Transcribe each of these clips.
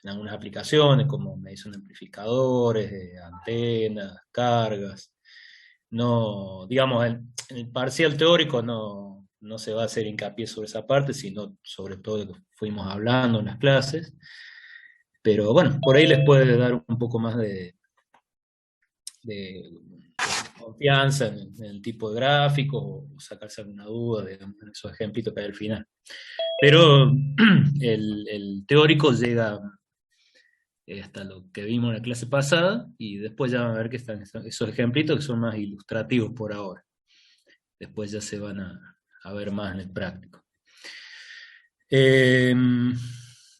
en algunas aplicaciones como medición de amplificadores, antenas, cargas. No, digamos, en el parcial teórico no se va a hacer hincapié sobre esa parte, sino sobre todo lo que fuimos hablando en las clases. Pero bueno, por ahí les puede dar un poco más de confianza en el tipo de gráfico o sacarse alguna duda, digamos, en esos ejemplitos que hay al final. Pero el teórico llega hasta lo que vimos en la clase pasada y después ya van a ver que están esos ejemplitos que son más ilustrativos por ahora. Después ya se van a ver más en el práctico. Eh,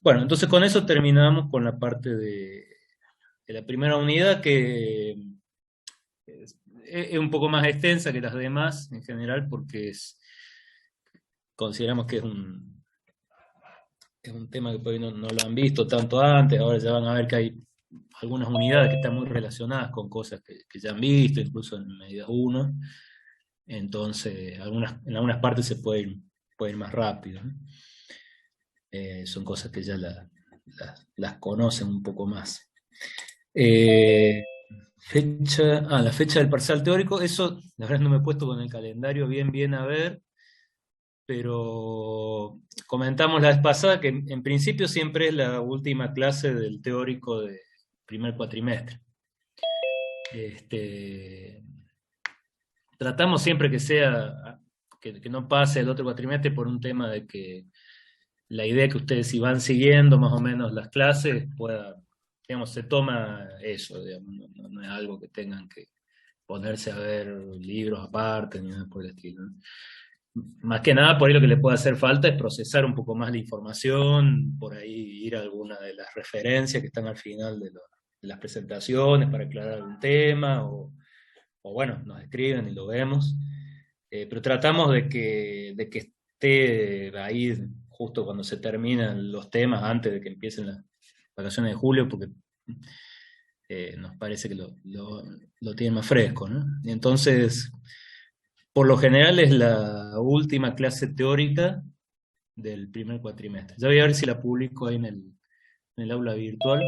bueno, entonces con eso terminamos con la parte de la primera unidad que es un poco más extensa que las demás en general porque consideramos que es un tema que por ahí no lo han visto tanto antes, ahora ya van a ver que hay algunas unidades que están muy relacionadas con cosas que ya han visto, incluso en medidas 1, entonces en algunas partes puede ir más rápido, ¿no? Son cosas que ya las conocen un poco más. Eh, la fecha del parcial teórico, eso la verdad no me he puesto con el calendario bien a ver, pero comentamos la vez pasada que en principio siempre es la última clase del teórico de primer cuatrimestre. Este, tratamos siempre que sea, que no pase el otro cuatrimestre por un tema de que la idea es que ustedes si van siguiendo más o menos las clases, digamos, se toma eso, digamos, no es algo que tengan que ponerse a ver libros aparte ni nada por el estilo, ¿no? Más que nada, por ahí lo que le puede hacer falta es procesar un poco más la información, por ahí ir a alguna de las referencias que están al final de las presentaciones para aclarar algún tema, o bueno, nos escriben y lo vemos. Pero tratamos de que esté ahí justo cuando se terminan los temas, antes de que empiecen las vacaciones de julio, porque nos parece que lo tienen más fresco, ¿no? Y entonces, por lo general es la última clase teórica del primer cuatrimestre. Ya voy a ver si la publico ahí en el aula virtual.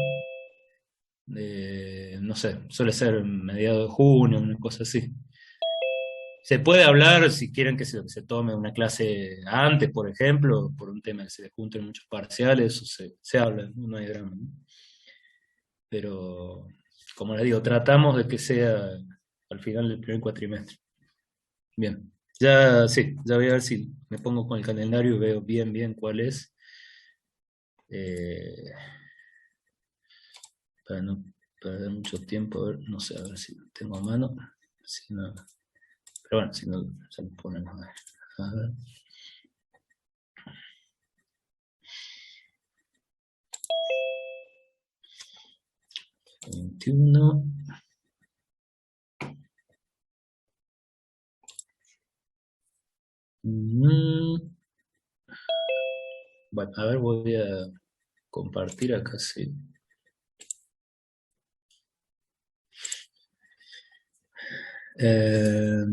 No sé, suele ser mediados de junio, una cosa así. Se puede hablar, si quieren que se tome una clase antes, por ejemplo, por un tema que se les junten muchos parciales, o se habla, no hay drama, ¿no? Pero, como les digo, tratamos de que sea al final del primer cuatrimestre. Bien, ya sí, ya voy a ver si me pongo con el calendario y veo bien cuál es, eh, para no perder mucho tiempo, a ver, no sé, a ver si lo tengo a mano, si no, pero bueno, si no, ya lo ponemos a ver. A ver. 21. Bueno, a ver, voy a compartir acá, sí. Eh,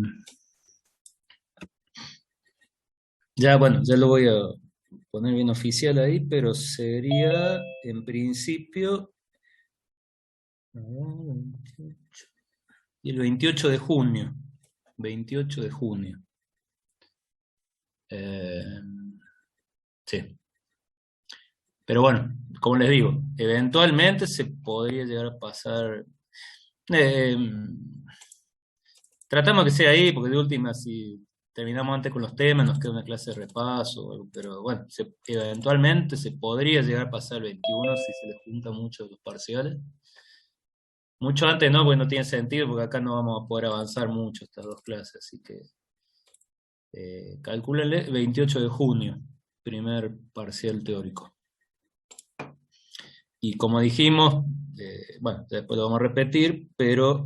ya, bueno, ya lo voy a poner bien oficial ahí, pero sería, en principio, y el 28 de junio. 28 de junio. Eh, sí. Pero bueno, como les digo, eventualmente se podría llegar a pasar. eh, Tratamos que sea ahí, porque de última, si terminamos antes con los temas, nos queda una clase de repaso, o algo, pero bueno, eventualmente se podría llegar a pasar el 21 si se les junta mucho los parciales. Mucho antes no, porque no tiene sentido, porque acá no vamos a poder avanzar mucho estas dos clases, así que calcúlenle 28 de junio, primer parcial teórico. Y como dijimos, bueno, después lo vamos a repetir, pero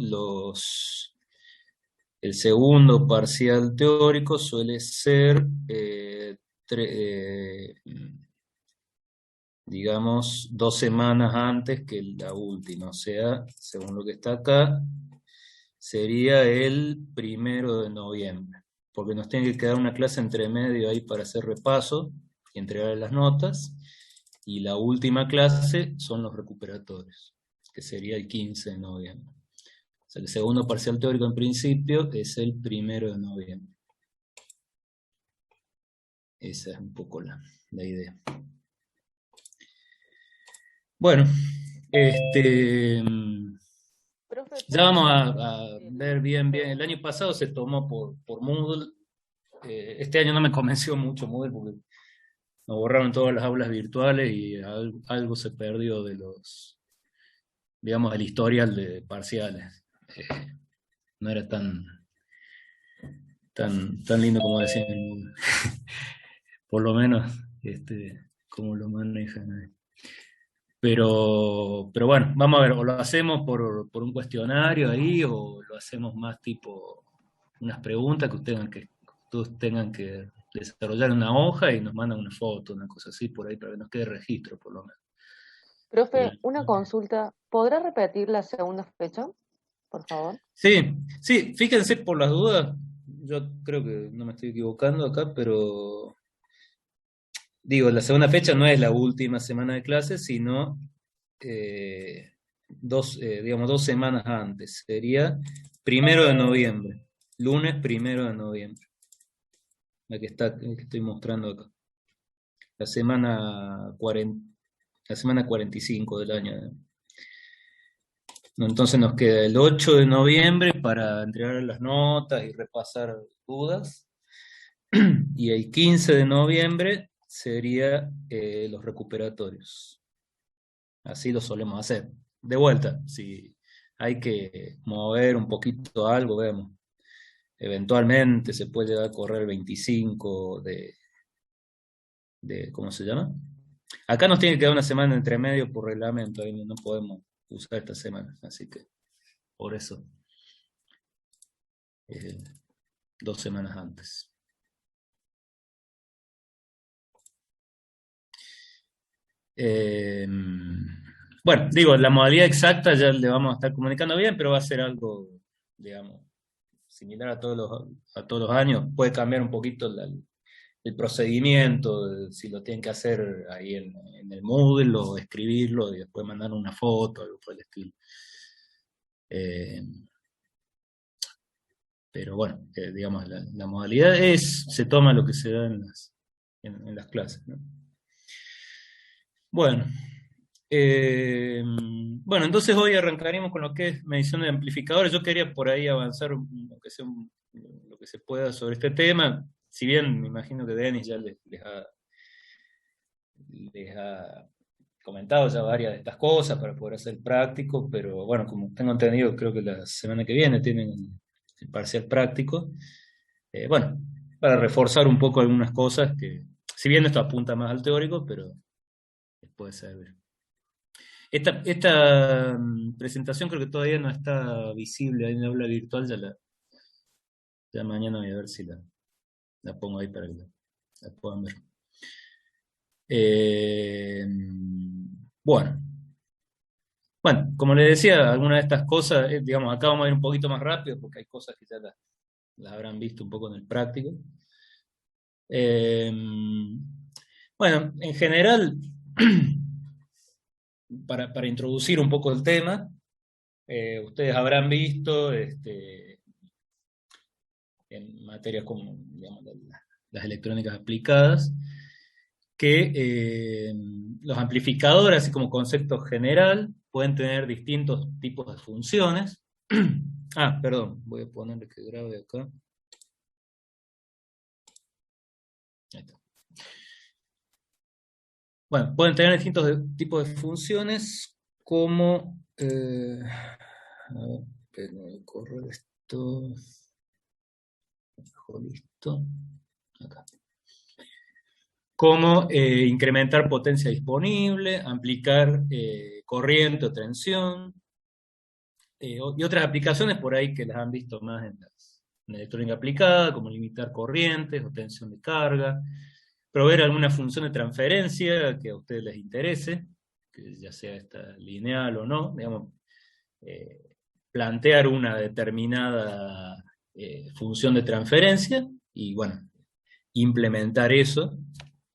el segundo parcial teórico suele ser, digamos, 2 semanas antes que la última, o sea, según lo que está acá, sería el 1 de noviembre, porque nos tiene que quedar una clase entre medio ahí para hacer repaso y entregar las notas, y la última clase son los recuperatorios, que sería el 15 de noviembre. O sea, el segundo parcial teórico en principio es el 1 de noviembre. Esa es un poco la idea. Bueno, Profe, ya ¿puede vamos repetir a ver bien. El año pasado se tomó por Moodle. Este año no me convenció mucho Moodle porque nos borraron todas las aulas virtuales y algo se perdió de digamos, del historial de parciales. No era tan lindo como decían en Moodle. Por lo menos, como lo manejan ahí. Pero bueno, vamos a ver, o lo hacemos por un cuestionario ahí, o lo hacemos más tipo unas preguntas que todos tengan que desarrollar en una hoja y nos mandan una foto, una cosa así, por ahí, para que nos quede registro, por lo menos. Profe, Del- una consulta. ¿Podrá repetir la segunda fecha, por favor? Sí, sí, fíjense por las dudas, yo creo que no me estoy equivocando acá, pero digo, la segunda fecha no es la última semana de clases, sino digamos, 2 semanas antes. Sería 1 de noviembre, lunes 1 de noviembre, la que estoy mostrando acá. La semana 40, la semana 45 del año. Entonces nos queda el 8 de noviembre para entregar las notas y repasar dudas. Y el 15 de noviembre sería los recuperatorios. Así lo solemos hacer. De vuelta, si hay que mover un poquito algo, vemos. Eventualmente se puede llegar a correr el 25 ¿cómo se llama? Acá nos tiene que quedar una semana entre medio por reglamento, ahí no podemos usar esta semana, así que por eso, eh, 2 semanas antes. Eh, bueno, digo, la modalidad exacta ya le vamos a estar comunicando bien, pero va a ser algo, digamos, similar a todos los años. Puede cambiar un poquito el procedimiento, si lo tienen que hacer ahí en el Moodle o escribirlo y después mandar una foto, algo por el estilo. Eh, pero bueno, digamos, la modalidad se toma lo que se da en las clases, ¿no? Bueno, bueno, entonces hoy arrancaremos con lo que es medición de amplificadores. Yo quería por ahí avanzar lo que se pueda sobre este tema, si bien me imagino que Denis ya les ha comentado ya varias de estas cosas para poder hacer práctico, pero bueno, como tengo entendido, creo que la semana que viene tienen el parcial práctico. Bueno, para reforzar un poco algunas cosas que, si bien esto apunta más al teórico, pero puede servir. Esta presentación creo que todavía no está visible ahí en la aula virtual, ya mañana voy a ver si la pongo ahí para que la puedan ver. Eh, bueno. Bueno, como les decía, algunas de estas cosas, digamos, acá vamos a ir un poquito más rápido porque hay cosas que ya las habrán visto un poco en el práctico. Eh, bueno, en general, para introducir un poco el tema, ustedes habrán visto en materias como, digamos, las electrónicas aplicadas, que los amplificadores, así como concepto general, pueden tener distintos tipos de funciones. Perdón, voy a ponerle que grabe acá. Ahí está. Bueno, pueden tener distintos tipos de funciones como... a ver, esperen, correr esto. Listo. Acá. Como incrementar potencia disponible, amplificar corriente o tensión, y otras aplicaciones por ahí que las han visto más en electrónica aplicada, como limitar corrientes o tensión de carga, proveer alguna función de transferencia que a ustedes les interese, que ya sea esta lineal o no, digamos, eh, plantear una determinada función de transferencia y, bueno, implementar eso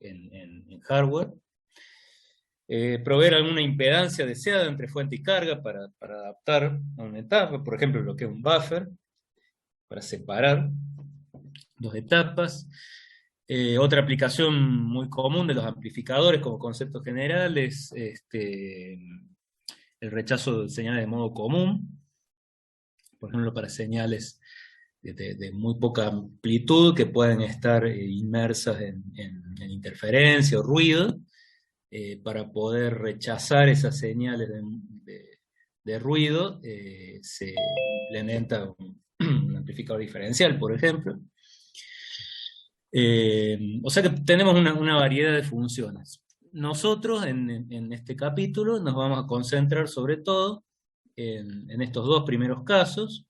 en hardware. proveer alguna impedancia deseada entre fuente y carga para adaptar a una etapa, por ejemplo, lo que es un buffer, para separar dos etapas. Otra aplicación muy común de los amplificadores como conceptos generales, el rechazo de señales de modo común, por ejemplo, para señales de muy poca amplitud que pueden estar inmersas en interferencia o ruido, para poder rechazar esas señales de ruido, se implementa un amplificador diferencial, por ejemplo. O sea que tenemos una variedad de funciones. Nosotros en este capítulo nos vamos a concentrar sobre todo en estos dos primeros casos,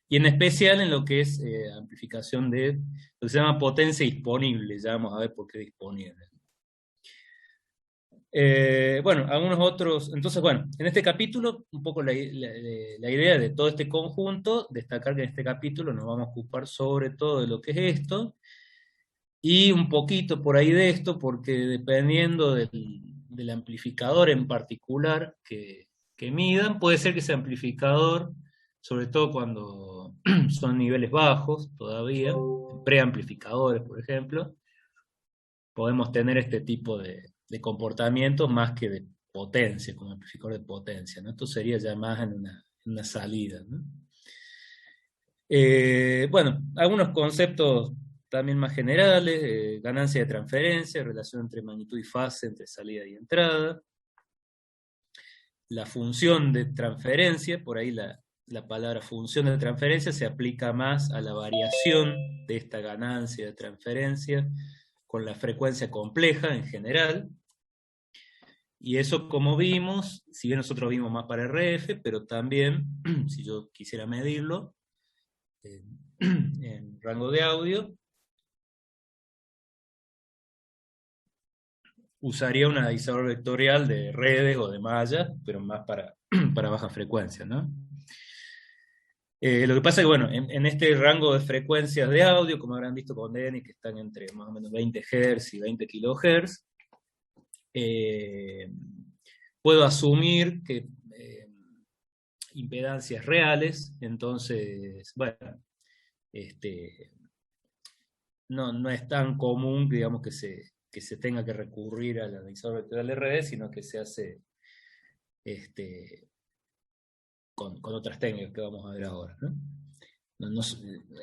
y en especial en lo que es amplificación de lo que se llama potencia disponible. Ya vamos a ver por qué disponible. Bueno, algunos otros. Entonces, bueno, en este capítulo, un poco la idea de todo este conjunto, destacar que en este capítulo nos vamos a ocupar sobre todo de lo que es esto, y un poquito por ahí de esto, porque dependiendo del amplificador en particular que midan, puede ser que ese amplificador, sobre todo cuando son niveles bajos todavía, preamplificadores, por ejemplo, podemos tener este tipo de comportamiento más que de potencia, como amplificador de potencia, ¿no? Esto sería ya más en una salida, ¿no? Bueno, algunos conceptos también más generales, ganancia de transferencia, relación entre magnitud y fase, entre salida y entrada, la función de transferencia, por ahí la palabra función de transferencia se aplica más a la variación de esta ganancia de transferencia con la frecuencia compleja en general, y eso, como vimos, si bien nosotros vimos más para RF, pero también, si yo quisiera medirlo en rango de audio, usaría un analizador vectorial de redes o de mallas, pero más para baja frecuencia, ¿no? Lo que pasa es que, bueno, en este rango de frecuencias de audio, como habrán visto con Denny, que están entre más o menos 20 Hz y 20 kHz, puedo asumir que impedancias reales, entonces, bueno, no es tan común, digamos, que se tenga que recurrir al analizador vectorial de redes, sino que se hace con otras técnicas que vamos a ver ahora, ¿no?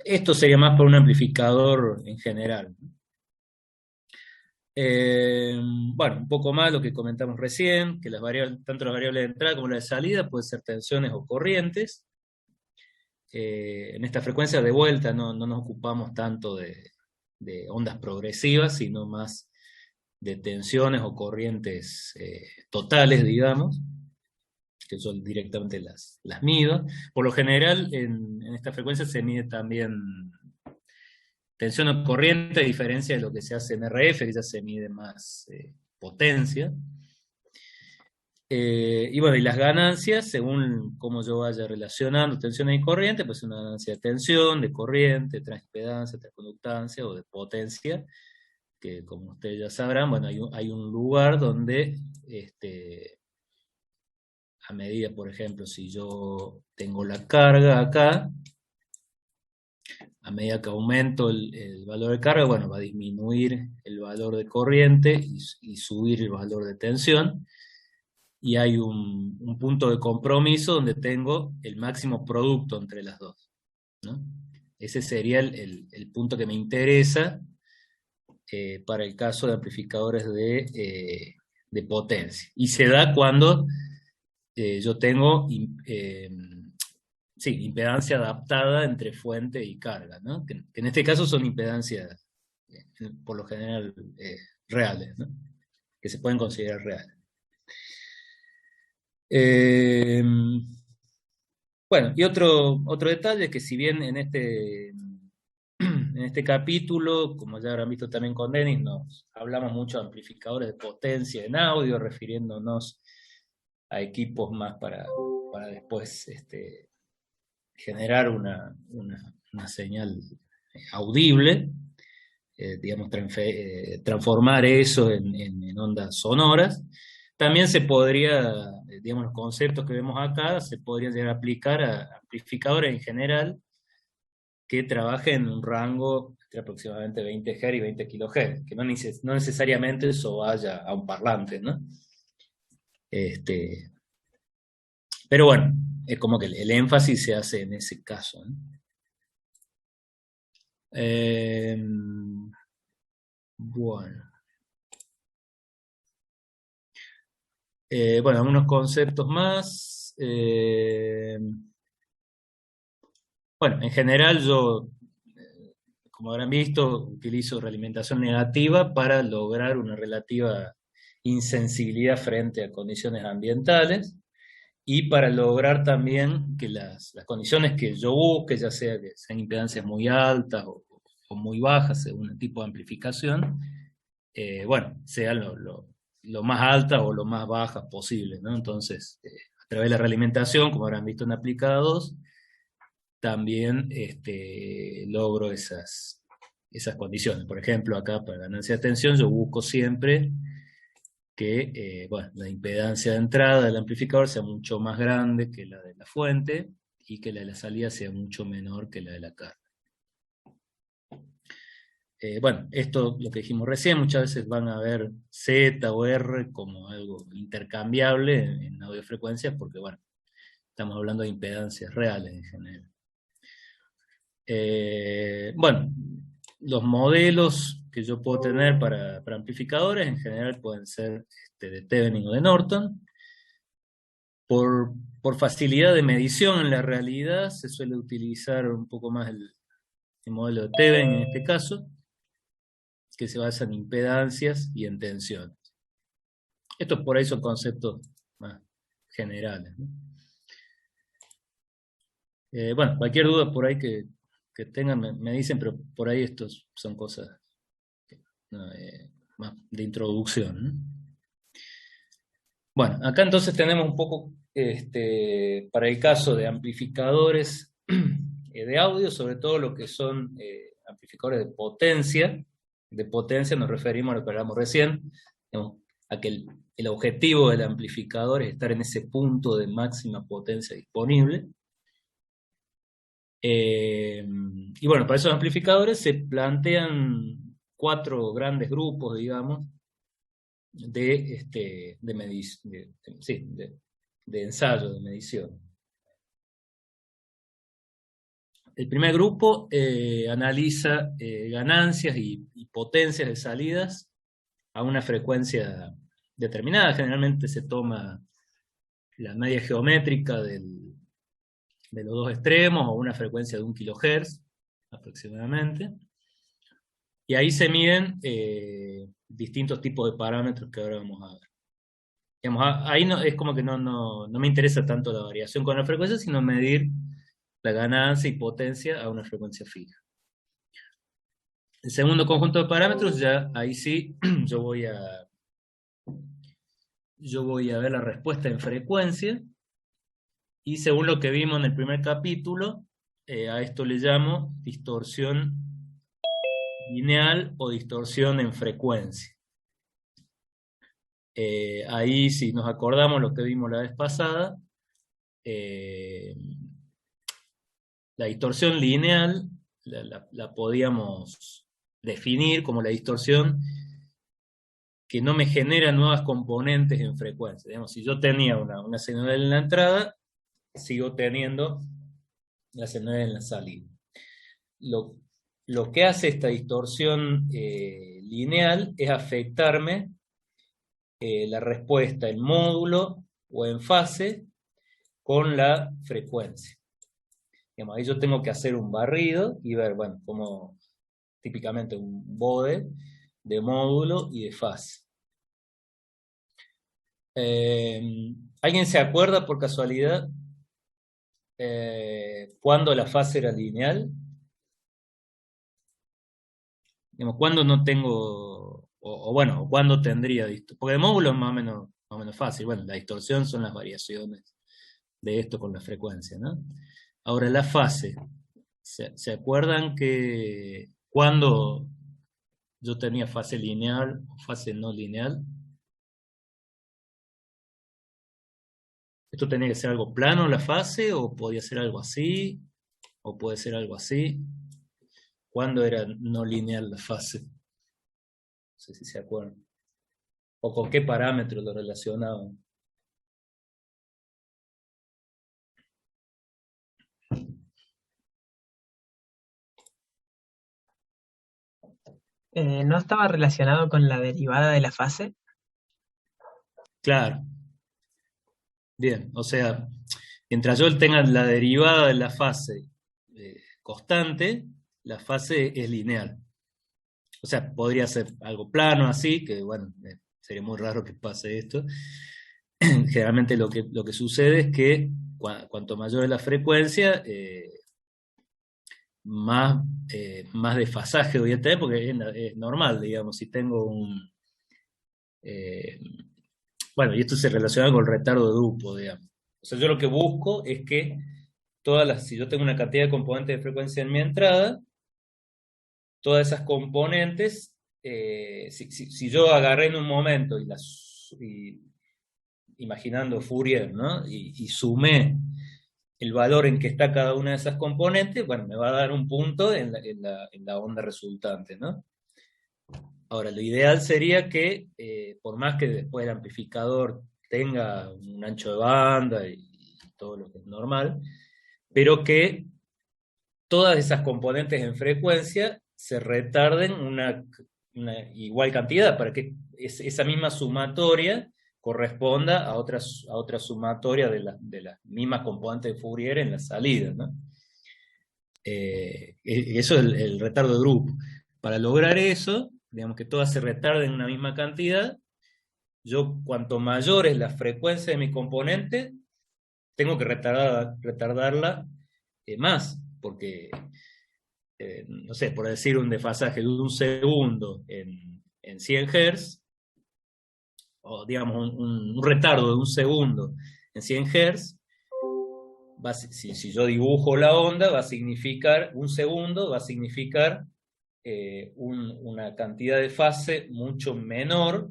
Esto sería más para un amplificador en general, ¿no? Bueno, un poco más lo que comentamos recién, que tanto las variables de entrada como las de salida pueden ser tensiones o corrientes. En esta frecuencia de vuelta no nos ocupamos tanto de ondas progresivas, sino más de tensiones o corrientes totales, digamos, que yo directamente las mido. Por lo general, en esta frecuencia se mide también tensión o corriente, a diferencia de lo que se hace en RF, que ya se mide más potencia. Y bueno, y las ganancias, según cómo yo vaya relacionando tensiones y corriente, pues una ganancia de tensión, de corriente, transimpedancia, transconductancia o de potencia, que como ustedes ya sabrán, bueno, hay un lugar donde a medida, por ejemplo, si yo tengo la carga acá, a medida que aumento el valor de carga, bueno, va a disminuir el valor de corriente y subir el valor de tensión, y hay un punto de compromiso donde tengo el máximo producto entre las dos, ¿no? Ese sería el punto que me interesa para el caso de amplificadores de potencia. Y se da cuando yo tengo impedancia adaptada entre fuente y carga, ¿no? Que en este caso son impedancias, por lo general, reales, ¿no? Que se pueden considerar reales. Bueno, y otro detalle es que si bien en este capítulo, como ya habrán visto también con Denis, nos hablamos mucho de amplificadores de potencia en audio, refiriéndonos a equipos más para después generar una señal audible. digamos, transformar eso en ondas sonoras. También se podría, digamos, los conceptos que vemos acá, se podrían llegar a aplicar a amplificadores en general que trabajen en un rango de aproximadamente 20 Hz y 20 kHz, que no necesariamente eso vaya a un parlante, ¿no? Pero bueno, es como que el énfasis se hace en ese caso, ¿no? Bueno. Bueno, algunos conceptos más. Bueno, en general yo, como habrán visto, utilizo realimentación negativa para lograr una relativa insensibilidad frente a condiciones ambientales y para lograr también que las condiciones que yo busque, ya sea que sean impedancias muy altas o muy bajas según el tipo de amplificación, bueno, sean lo más altas o lo más bajas posible, ¿no? Entonces, a través de la realimentación, como habrán visto en aplicados, también logro esas condiciones. Por ejemplo, acá para ganancia de tensión yo busco siempre que bueno, la impedancia de entrada del amplificador sea mucho más grande que la de la fuente y que la de la salida sea mucho menor que la de la carga. Bueno, esto lo que dijimos recién, muchas veces van a ver Z o R como algo intercambiable en audiofrecuencias porque, bueno, estamos hablando de impedancias reales en general. Bueno, los modelos que yo puedo tener para amplificadores en general pueden ser de Thevenin o de Norton. Por facilidad de medición en la realidad se suele utilizar un poco más el modelo de Thevenin en este caso, que se basa en impedancias y en tensiones. Estos por ahí son conceptos más generales, ¿no? Bueno, cualquier duda por ahí que tengan me dicen, pero por ahí estos son cosas ¿no? Más de introducción, ¿no? Bueno, acá entonces tenemos un poco, para el caso de amplificadores de audio, sobre todo lo que son amplificadores de potencia. De potencia nos referimos a lo que hablamos recién, digamos, a que el objetivo del amplificador es estar en ese punto de máxima potencia disponible. Y bueno, para esos amplificadores se plantean 4 grandes grupos, digamos, de ensayo, de medición. El primer grupo analiza ganancias y potencias de salidas a una frecuencia determinada. Generalmente se toma la media geométrica de los dos extremos o una frecuencia de 1 kHz aproximadamente. Y ahí se miden distintos tipos de parámetros que ahora vamos a ver. Digamos, ahí no, es como que no me interesa tanto la variación con la frecuencia, sino medir la ganancia y potencia a una frecuencia fija. El segundo conjunto de parámetros, ya ahí sí, yo voy a ver la respuesta en frecuencia, y según lo que vimos en el primer capítulo, a esto le llamo distorsión lineal o distorsión en frecuencia. Ahí, si nos acordamos lo que vimos la vez pasada, la distorsión lineal la podíamos definir como la distorsión que no me genera nuevas componentes en frecuencia. Digamos, si yo tenía una señal en la entrada, sigo teniendo la señal en la salida. Lo que hace esta distorsión lineal es afectarme la respuesta en módulo o en fase con la frecuencia. Digamos, ahí yo tengo que hacer un barrido y ver, bueno, como típicamente un bode de módulo y de fase. ¿Alguien se acuerda por casualidad cuándo la fase era lineal? Digamos, ¿cuándo no tengo, o bueno, cuándo tendría distorsión? Porque el módulo es más o menos fácil. Bueno, la distorsión son las variaciones de esto con la frecuencia, ¿no? Ahora, la fase. ¿Se acuerdan que cuándo yo tenía fase lineal o fase no lineal. ¿Esto tenía que ser algo plano la fase o podía ser algo así? ¿O puede ser algo así? ¿Cuándo era no lineal la fase? No sé si se acuerdan. ¿O con qué parámetros lo relacionaban? ¿No estaba relacionado con la derivada de la fase? Claro. Bien, o sea, mientras yo tenga la derivada de la fase constante, la fase es lineal. O sea, podría ser algo plano así, que bueno, sería muy raro que pase esto. Generalmente lo que sucede es que cuanto mayor es la frecuencia, más desfasaje voy a tener, porque es normal, digamos, si tengo un... bueno, y esto se relaciona con el retardo de grupo, digamos. O sea, yo lo que busco es que si yo tengo una cantidad de componentes de frecuencia en mi entrada, todas esas componentes, si yo agarré en un momento imaginando Fourier, ¿no? Y sumé el valor en que está cada una de esas componentes, bueno, me va a dar un punto en la onda resultante, ¿no? Ahora, lo ideal sería que, por más que después el amplificador tenga un ancho de banda y todo lo que es normal, pero que todas esas componentes en frecuencia se retarden una igual cantidad para que esa misma sumatoria corresponda a otra sumatoria de las mismas componentes de Fourier en la salida, ¿no? Eso es el retardo de grupo. Para lograr eso, digamos que todas se retarden en una misma cantidad, yo cuanto mayor es la frecuencia de mi componente, tengo que retardarla más, porque, no sé, por decir un desfasaje de un segundo en 100 Hz, o digamos un retardo de un segundo en 100 Hz, si yo dibujo la onda, va a significar, un segundo va a significar una cantidad de fase mucho menor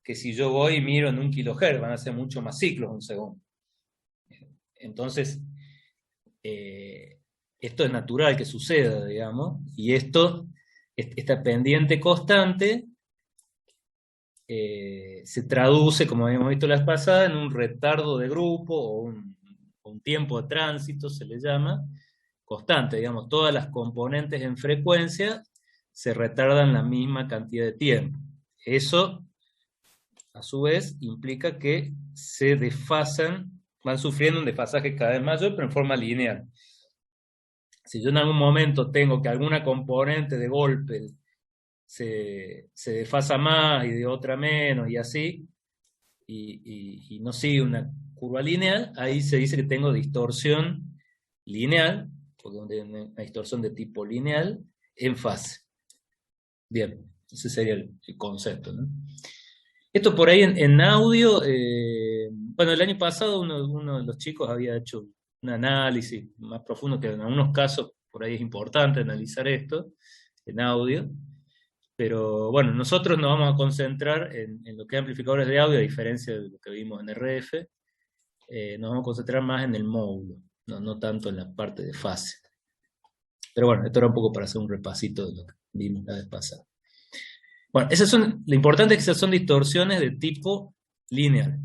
que si yo voy y miro en 1 kHz, van a ser mucho más ciclos un segundo. Entonces, esto es natural que suceda, digamos, y esta pendiente constante se traduce, como habíamos visto la vez pasada, en un retardo de grupo o un tiempo de tránsito, se le llama, constante, digamos, todas las componentes en frecuencia se retardan la misma cantidad de tiempo. Eso, a su vez, implica que se desfasan, van sufriendo un desfasaje cada vez mayor, pero en forma lineal. Si yo en algún momento tengo que alguna componente de golpe se desfasa más y de otra menos y así, y no sigue una curva lineal, ahí se dice que tengo distorsión lineal, porque es una distorsión de tipo lineal en fase. Bien, ese sería el concepto, ¿no? Esto por ahí en audio, bueno, el año pasado uno de los chicos había hecho un análisis más profundo, que en algunos casos por ahí es importante analizar esto en audio, pero bueno, nosotros nos vamos a concentrar en lo que es amplificadores de audio, a diferencia de lo que vimos en RF, nos vamos a concentrar más en el módulo, no tanto en la parte de fase. Pero bueno, esto era un poco para hacer un repasito de lo que vimos la vez pasada. Bueno, lo importante es que esas son distorsiones de tipo lineal.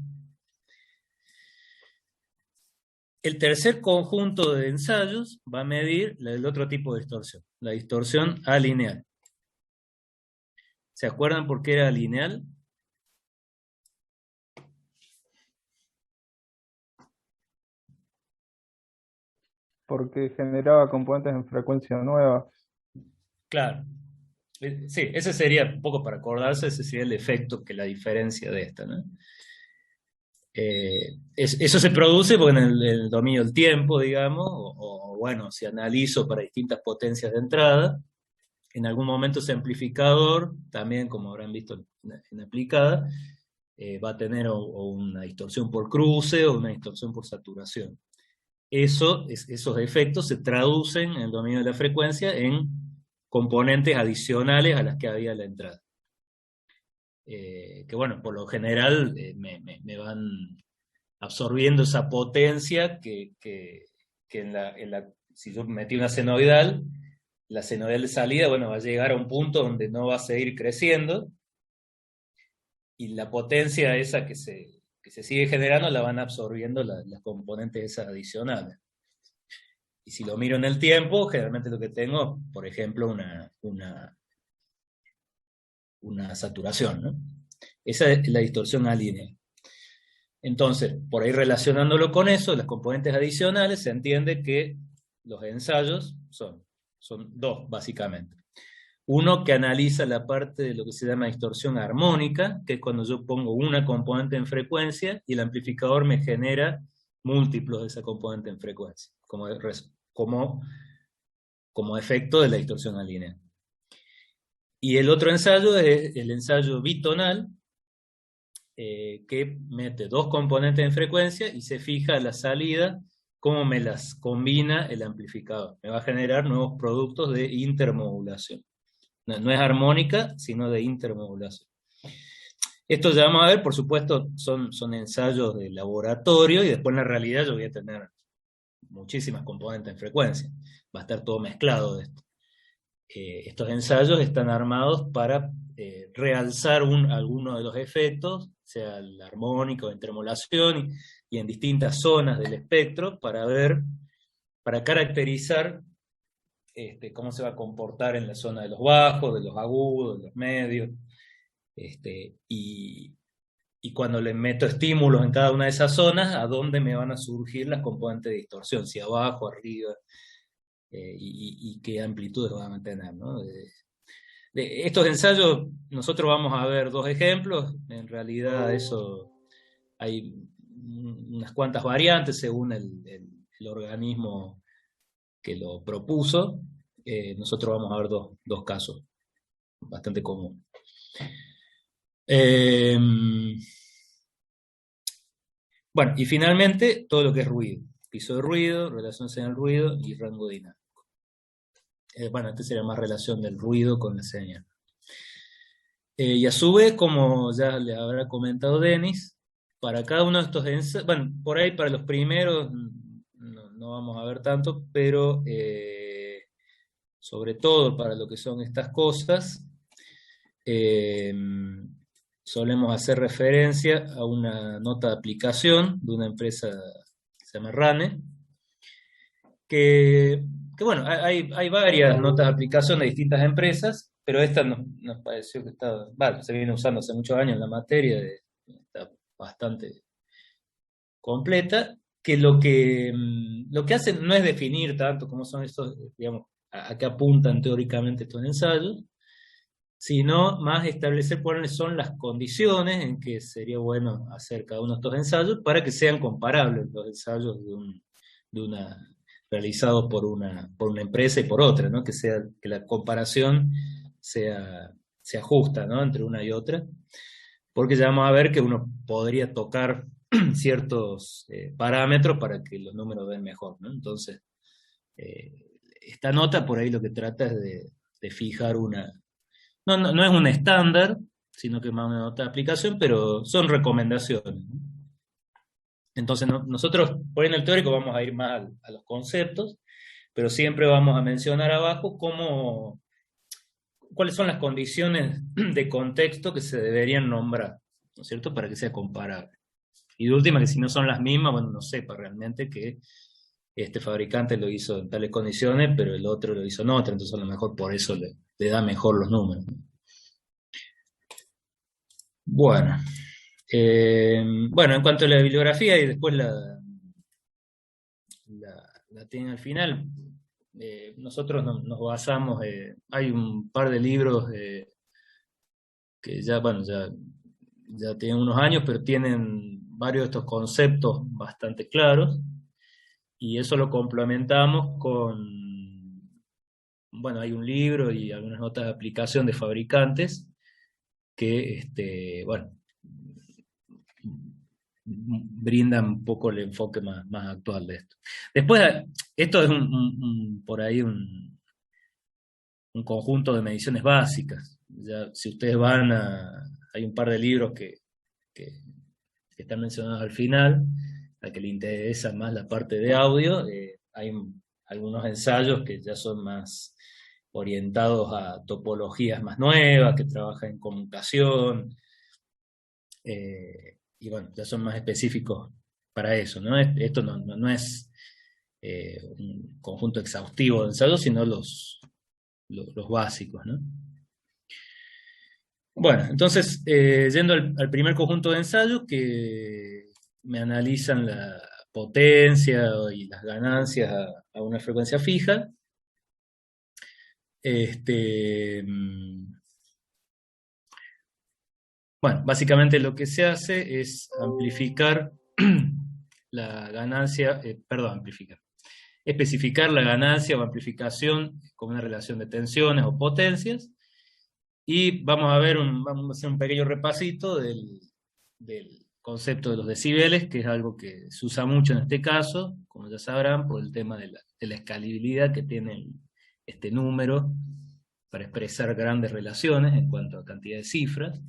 El tercer conjunto de ensayos va a medir el otro tipo de distorsión, la distorsión alineal. ¿Se acuerdan por qué era lineal? Porque generaba componentes en frecuencia nueva. Claro. Sí, ese sería, un poco para acordarse, ese sería el efecto que la diferencia de esta, ¿no? Eso se produce porque en el dominio del tiempo, digamos, o bueno, si analizo para distintas potencias de entrada, en algún momento ese amplificador, también como habrán visto en aplicada, va a tener o una distorsión por cruce o una distorsión por saturación. Esos efectos se traducen en el dominio de la frecuencia en componentes adicionales a las que había a la entrada. Que bueno, por lo general me van absorbiendo esa potencia que si yo metí una senoidal, la senoidal de salida, bueno, va a llegar a un punto donde no va a seguir creciendo, y la potencia esa que se sigue generando la van absorbiendo las componentes esas adicionales. Y si lo miro en el tiempo, generalmente lo que tengo, por ejemplo, una saturación, ¿no? Esa es la distorsión alineal. Entonces, por ahí relacionándolo con eso, las componentes adicionales, se entiende que los ensayos son dos, básicamente. Uno que analiza la parte de lo que se llama distorsión armónica, que es cuando yo pongo una componente en frecuencia y el amplificador me genera múltiplos de esa componente en frecuencia, como efecto de la distorsión alineal. Y el otro ensayo es el ensayo bitonal, que mete dos componentes en frecuencia y se fija a la salida cómo me las combina el amplificador. Me va a generar nuevos productos de intermodulación. No es armónica, sino de intermodulación. Esto ya vamos a ver, por supuesto, son ensayos de laboratorio, y después en la realidad yo voy a tener muchísimas componentes en frecuencia. Va a estar todo mezclado de esto. Estos ensayos están armados para realzar alguno de los efectos, sea el armónico, de intermodulación, y en distintas zonas del espectro, para caracterizar cómo se va a comportar en la zona de los bajos, de los agudos, de los medios, y cuando le meto estímulos en cada una de esas zonas, a dónde me van a surgir las componentes de distorsión, si abajo, arriba, y qué amplitudes van a tener, ¿no? De estos ensayos nosotros vamos a ver dos ejemplos. En realidad eso hay unas cuantas variantes según el organismo que lo propuso. Nosotros vamos a ver dos casos bastante comunes. Bueno, y finalmente todo lo que es ruido, piso de ruido, relación señal ruido y rango dinámico. Bueno, esta sería más relación del ruido con la señal. Y a su vez, como ya le habrá comentado Denis, para cada uno de estos ensayos, bueno, por ahí para los primeros no vamos a ver tanto, pero sobre todo para lo que son estas cosas, solemos hacer referencia a una nota de aplicación de una empresa que se llama RANE, que bueno, hay varias notas de aplicación de distintas empresas, pero esta nos pareció que se viene usando hace muchos años en la materia, está bastante completa, que lo que hacen no es definir tanto cómo son estos, digamos, a qué apuntan teóricamente estos ensayos, sino más establecer cuáles son las condiciones en que sería bueno hacer cada uno de estos ensayos para que sean comparables los ensayos realizados por una empresa y por otra, ¿no? Que la comparación sea justa, ¿no? Entre una y otra, porque ya vamos a ver que uno podría tocar ciertos parámetros para que los números den mejor, ¿no? Entonces, esta nota por ahí lo que trata es de fijar no es un estándar, sino que es más una nota de aplicación, pero son recomendaciones, ¿no? Entonces nosotros, por ahí en el teórico, vamos a ir más a los conceptos, pero siempre vamos a mencionar abajo cuáles son las condiciones de contexto que se deberían nombrar, ¿no es cierto?, para que sea comparable. Y de última, que si no son las mismas, bueno, no sepa realmente que este fabricante lo hizo en tales condiciones, pero el otro lo hizo en otra, entonces a lo mejor por eso le da mejor los números. Bueno, en cuanto a la bibliografía, y después la tienen al final, nosotros nos basamos, hay un par de libros que ya tienen unos años, pero tienen varios de estos conceptos bastante claros, y eso lo complementamos bueno, hay un libro y algunas notas de aplicación de fabricantes que, brindan un poco el enfoque más actual de esto. Después, esto es por ahí un conjunto de mediciones básicas. Ya, si ustedes van hay un par de libros que están mencionados al final, al que le interesa más la parte de audio, hay algunos ensayos que ya son más orientados a topologías más nuevas, que trabajan en conmutación, y bueno, ya son más específicos para eso, ¿no? Esto no es un conjunto exhaustivo de ensayos, sino los básicos, ¿no? Bueno, entonces, yendo al primer conjunto de ensayos, que me analizan la potencia y las ganancias a una frecuencia fija. Bueno, básicamente lo que se hace es amplificar la ganancia, especificar la ganancia o amplificación con una relación de tensiones o potencias, y vamos a hacer un pequeño repasito del concepto de los decibeles, que es algo que se usa mucho en este caso, como ya sabrán, por el tema de la escalabilidad que tiene este número para expresar grandes relaciones en cuanto a cantidad de cifras.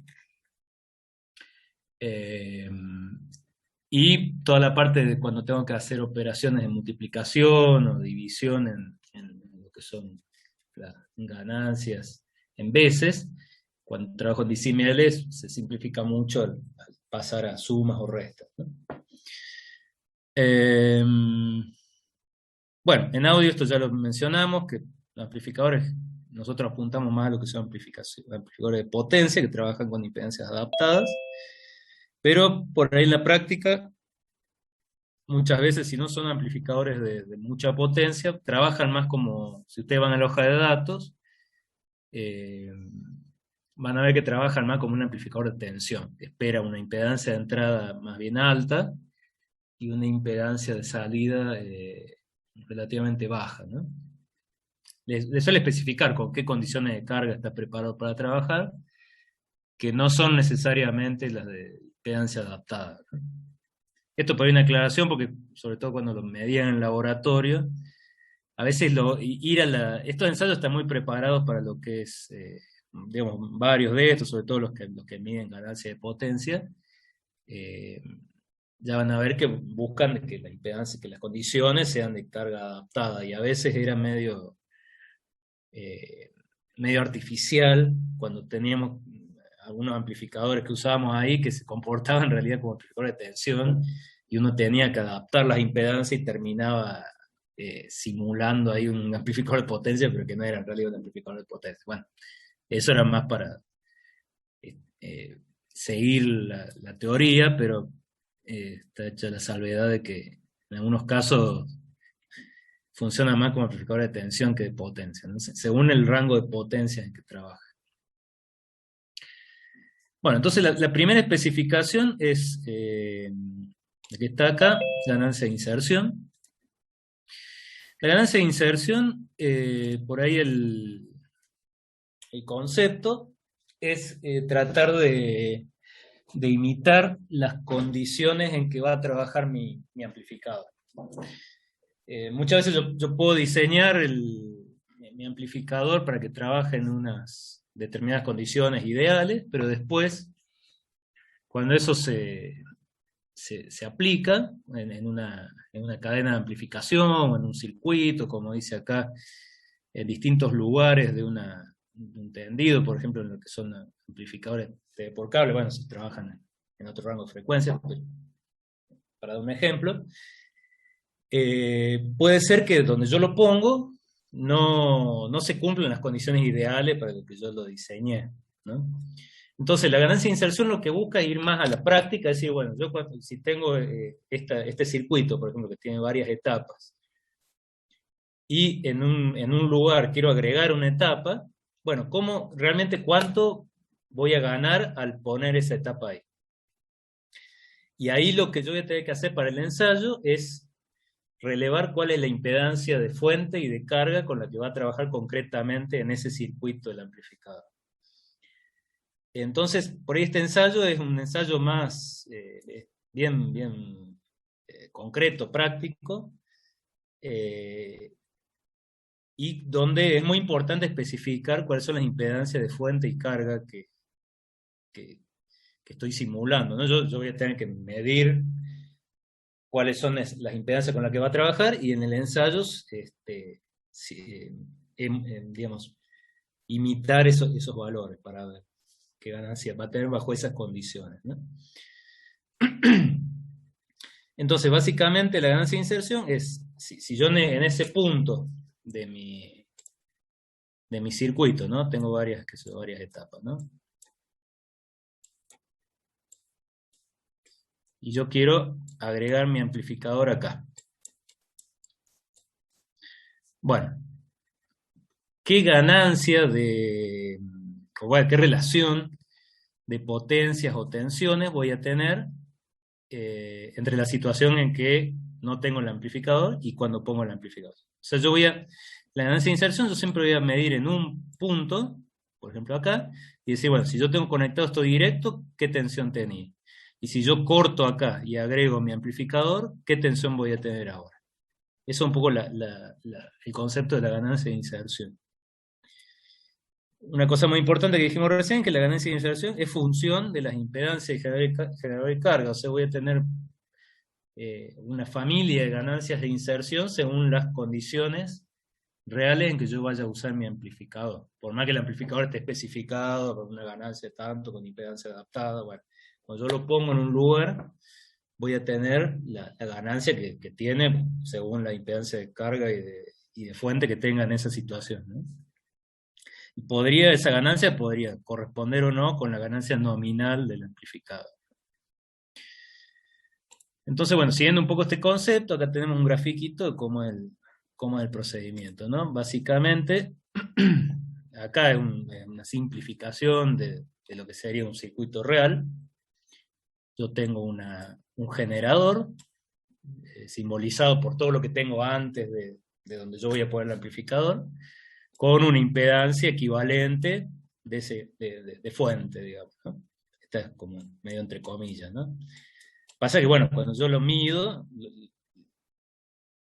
Y toda la parte de cuando tengo que hacer operaciones de multiplicación o división en lo que son las ganancias en veces, cuando trabajo en disímiles se simplifica mucho al pasar a sumas o restas, ¿no? Bueno, en audio esto ya lo mencionamos, que los amplificadores, nosotros apuntamos más a lo que son amplificadores de potencia, que trabajan con impedancias adaptadas, pero por ahí en la práctica, muchas veces si no son amplificadores de mucha potencia, trabajan más como, si ustedes van a la hoja de datos, van a ver que trabajan más como un amplificador de tensión, que espera una impedancia de entrada más bien alta, y una impedancia de salida relativamente baja, ¿no? Les suele especificar con qué condiciones de carga está preparado para trabajar, que no son necesariamente las de impedancia adaptada, ¿no? Esto por una aclaración, porque sobre todo cuando lo medían en laboratorio, a veces estos ensayos están muy preparados para lo que es, digamos, varios de estos, sobre todo los que miden ganancia de potencia, ya van a ver que buscan que la impedancia, que las condiciones sean de carga adaptada, y a veces era medio artificial cuando teníamos algunos amplificadores que usábamos ahí que se comportaban en realidad como amplificadores de tensión, y uno tenía que adaptar las impedancias y terminaba simulando ahí un amplificador de potencia, pero que no era en realidad un amplificador de potencia. Bueno, eso era más para seguir la teoría, pero está hecha la salvedad de que en algunos casos funciona más como amplificador de tensión que de potencia, ¿no? Según el rango de potencia en que trabaja. Bueno, entonces la primera especificación es la que está acá, ganancia de inserción. La ganancia de inserción, por ahí el concepto es tratar de imitar las condiciones en que va a trabajar mi amplificador. Muchas veces yo puedo diseñar mi amplificador para que trabaje en unas determinadas condiciones ideales, pero después, cuando eso se aplica en una cadena de amplificación o en un circuito, como dice acá, en distintos lugares de un tendido, por ejemplo, en lo que son amplificadores por cable, bueno, se trabajan en otro rango de frecuencia, para dar un ejemplo, puede ser que donde yo lo pongo no se cumplen las condiciones ideales para lo que yo lo diseñé, ¿no? Entonces la ganancia de inserción lo que busca es ir más a la práctica, es decir, bueno, yo si tengo este circuito, por ejemplo, que tiene varias etapas, y en un lugar quiero agregar una etapa, bueno, ¿cuánto voy a ganar al poner esa etapa ahí? Y ahí lo que yo voy a tener que hacer para el ensayo es relevar cuál es la impedancia de fuente y de carga con la que va a trabajar concretamente en ese circuito del amplificador. Entonces, por ahí este ensayo es un ensayo más bien concreto, práctico, y donde es muy importante especificar cuáles son las impedancias de fuente y carga que estoy simulando, ¿no? Yo voy a tener que medir cuáles son las impedancias con las que va a trabajar, y en el ensayo, digamos, imitar esos valores para ver qué ganancia va a tener bajo esas condiciones, ¿no? Entonces, básicamente, la ganancia de inserción es, si yo en ese punto de mi circuito, ¿no? Tengo varias etapas, ¿no? Y yo quiero agregar mi amplificador acá. Bueno, ¿qué ganancia qué relación de potencias o tensiones voy a tener entre la situación en que no tengo el amplificador y cuando pongo el amplificador? O sea, la ganancia de inserción yo siempre voy a medir en un punto, por ejemplo acá, y decir, bueno, si yo tengo conectado esto directo, ¿qué tensión tenía? Y si yo corto acá y agrego mi amplificador, ¿qué tensión voy a tener ahora? Eso es un poco el concepto de la ganancia de inserción. Una cosa muy importante que dijimos recién, que la ganancia de inserción es función de las impedancias de generador y carga. O sea, voy a tener una familia de ganancias de inserción según las condiciones reales en que yo vaya a usar mi amplificador. Por más que el amplificador esté especificado con una ganancia tanto, con impedancia adaptada, bueno, cuando yo lo pongo en un lugar, voy a tener la ganancia que tiene según la impedancia de carga y de fuente que tenga en esa situación, ¿no? Y esa ganancia podría corresponder o no con la ganancia nominal del amplificador. Entonces, bueno, siguiendo un poco este concepto, acá tenemos un grafiquito de cómo es el procedimiento, ¿no? Básicamente, acá es una simplificación de lo que sería un circuito real. Yo tengo un generador simbolizado por todo lo que tengo antes de donde yo voy a poner el amplificador, con una impedancia equivalente de fuente, digamos, ¿no? Esta es como medio entre comillas, ¿no? Pasa que, bueno, cuando yo lo mido,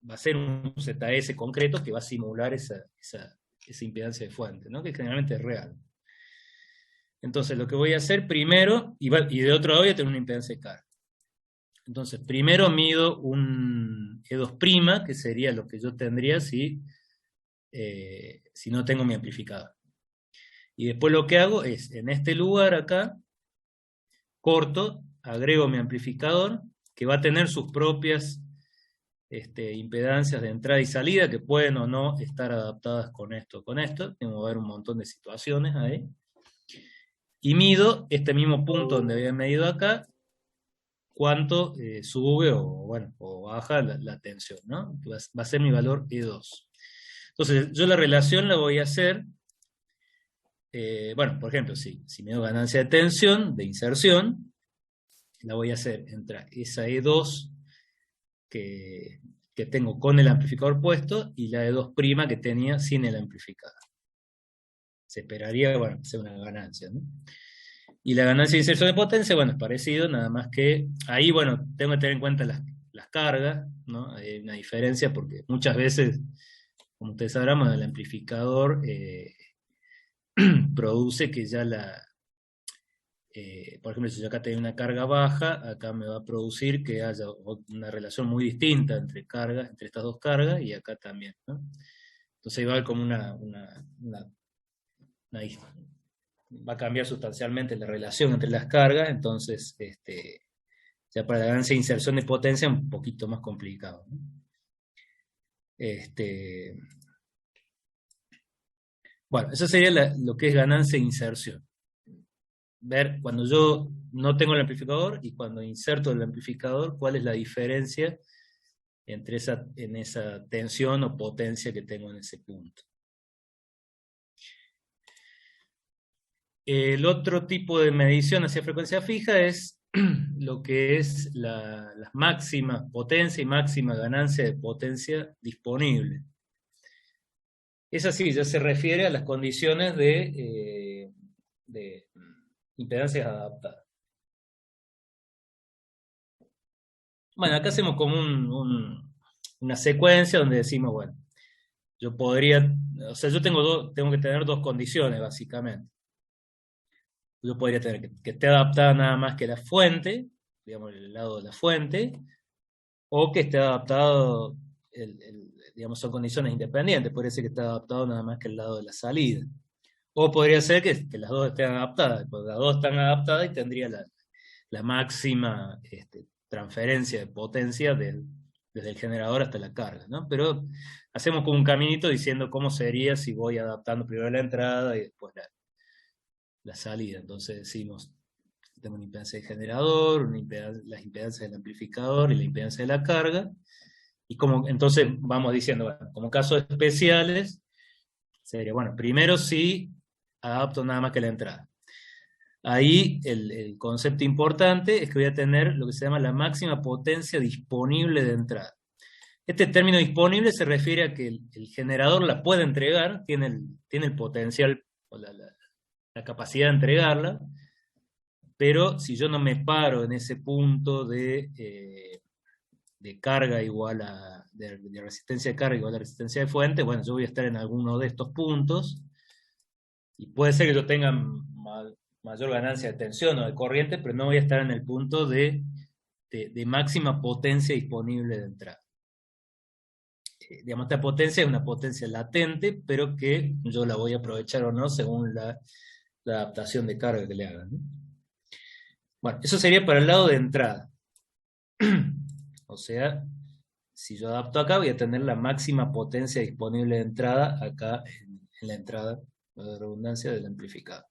va a ser un ZS concreto que va a simular esa impedancia de fuente, ¿no? Que generalmente es real. Entonces, lo que voy a hacer primero, y de otro lado voy a tener una impedancia de carga. Entonces, primero mido un E2', que sería lo que yo tendría si no tengo mi amplificador. Y después lo que hago es, en este lugar acá, corto, agrego mi amplificador, que va a tener sus propias impedancias de entrada y salida, que pueden o no estar adaptadas con esto. Tengo que ver un montón de situaciones ahí. Y mido este mismo punto donde había medido acá, cuánto sube o baja la tensión, ¿no? Va a ser mi valor E2. Entonces, yo la relación la voy a hacer, bueno, por ejemplo, si mido ganancia de tensión, de inserción, la voy a hacer entre esa E2 que tengo con el amplificador puesto y la E2' que tenía sin el amplificador. Se esperaría, bueno, que sea una ganancia, ¿no? Y la ganancia de inserción de potencia, bueno, es parecido, nada más que ahí, bueno, tengo que tener en cuenta las cargas, ¿no? Hay una diferencia porque muchas veces, como ustedes sabrán, el amplificador produce que ya por ejemplo, si yo acá tengo una carga baja, acá me va a producir que haya una relación muy distinta entre estas dos cargas, y acá también, ¿no? Entonces va a haber como va a cambiar sustancialmente la relación entre las cargas. Entonces, ya para la ganancia de inserción de potencia es un poquito más complicado, ¿no? Bueno, eso sería lo que es ganancia de inserción. Ver cuando yo no tengo el amplificador y cuando inserto el amplificador, cuál es la diferencia en esa tensión o potencia que tengo en ese punto. El otro tipo de medición hacia frecuencia fija es lo que es la máxima potencia y máxima ganancia de potencia disponible. Es así, ya se refiere a las condiciones de impedancias adaptadas. Bueno, acá hacemos como una secuencia donde decimos, bueno, yo podría, o sea, yo tengo que tener dos condiciones, básicamente. Yo podría tener que esté adaptada nada más que la fuente, digamos, el lado de la fuente, o que esté adaptado, digamos, son condiciones independientes, podría ser que esté adaptado nada más que el lado de la salida. O podría ser que las dos estén adaptadas, porque las dos están adaptadas y tendría la máxima transferencia de potencia desde el generador hasta la carga, ¿no? Pero hacemos como un caminito diciendo cómo sería si voy adaptando primero la entrada y después la salida. Entonces decimos, tengo una impedancia de generador, las impedancias del amplificador y la impedancia de la carga, y entonces vamos diciendo, bueno, como casos especiales, sería, bueno, primero sí adapto nada más que la entrada. Ahí el concepto importante es que voy a tener lo que se llama la máxima potencia disponible de entrada. Este término disponible se refiere a que el generador la puede entregar, tiene el potencial o la capacidad de entregarla, pero si yo no me paro en ese punto de carga igual de resistencia de carga igual a resistencia de fuente, bueno, yo voy a estar en alguno de estos puntos, y puede ser que yo tenga mayor ganancia de tensión o de corriente, pero no voy a estar en el punto de máxima potencia disponible de entrada. Digamos, esta potencia es una potencia latente, pero que yo la voy a aprovechar o no según la adaptación de carga que le hagan, ¿no? Bueno, eso sería para el lado de entrada. O sea, si yo adapto acá, voy a tener la máxima potencia disponible de entrada acá en la entrada, la redundancia del amplificador.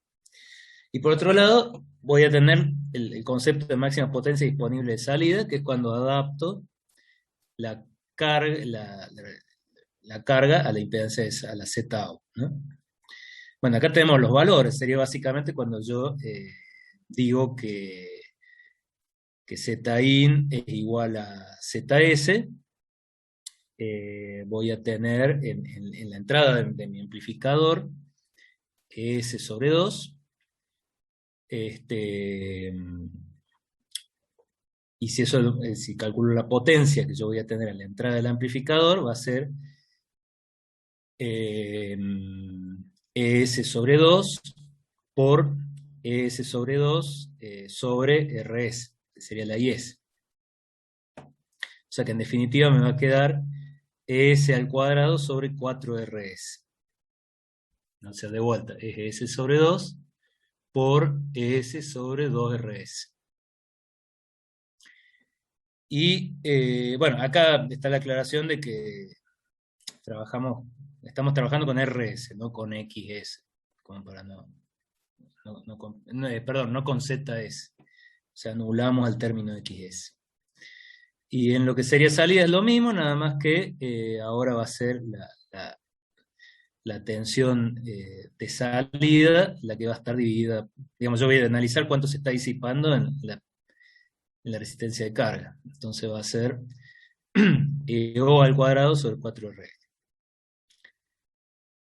Y por otro lado, voy a tener el concepto de máxima potencia disponible de salida, que es cuando adapto la carga a la impedancia, a la ZAU, ¿no? Bueno, acá tenemos los valores. Sería básicamente cuando yo digo que Zin es igual a ZS, voy a tener en la entrada de mi amplificador S sobre 2, y si calculo la potencia que yo voy a tener en la entrada del amplificador, va a ser ES sobre 2 por ES sobre 2 sobre RS, que sería la IS. O sea que en definitiva me va a quedar ES al cuadrado sobre 4RS. O sea, de vuelta, es ES sobre 2 por ES sobre 2RS. Y bueno, acá está la aclaración de que estamos trabajando con RS, no con XS, como para perdón, no con ZS. O sea, anulamos al término XS. Y en lo que sería salida es lo mismo, nada más que ahora va a ser la tensión de salida la que va a estar dividida. Digamos, yo voy a analizar cuánto se está disipando en la resistencia de carga. Entonces va a ser O al cuadrado sobre 4R.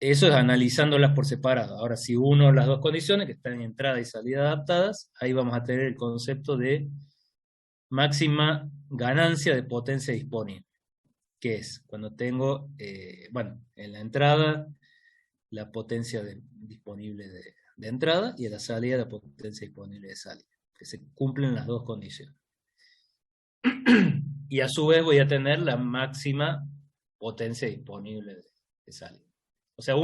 Eso es analizándolas por separado. Ahora, si uno las dos condiciones, que están en entrada y salida adaptadas, ahí vamos a tener el concepto de máxima ganancia de potencia disponible, que es cuando tengo, bueno, en la entrada la potencia disponible de entrada, y en la salida la potencia disponible de salida, que se cumplen las dos condiciones. Y a su vez voy a tener la máxima potencia disponible de salida. O sea,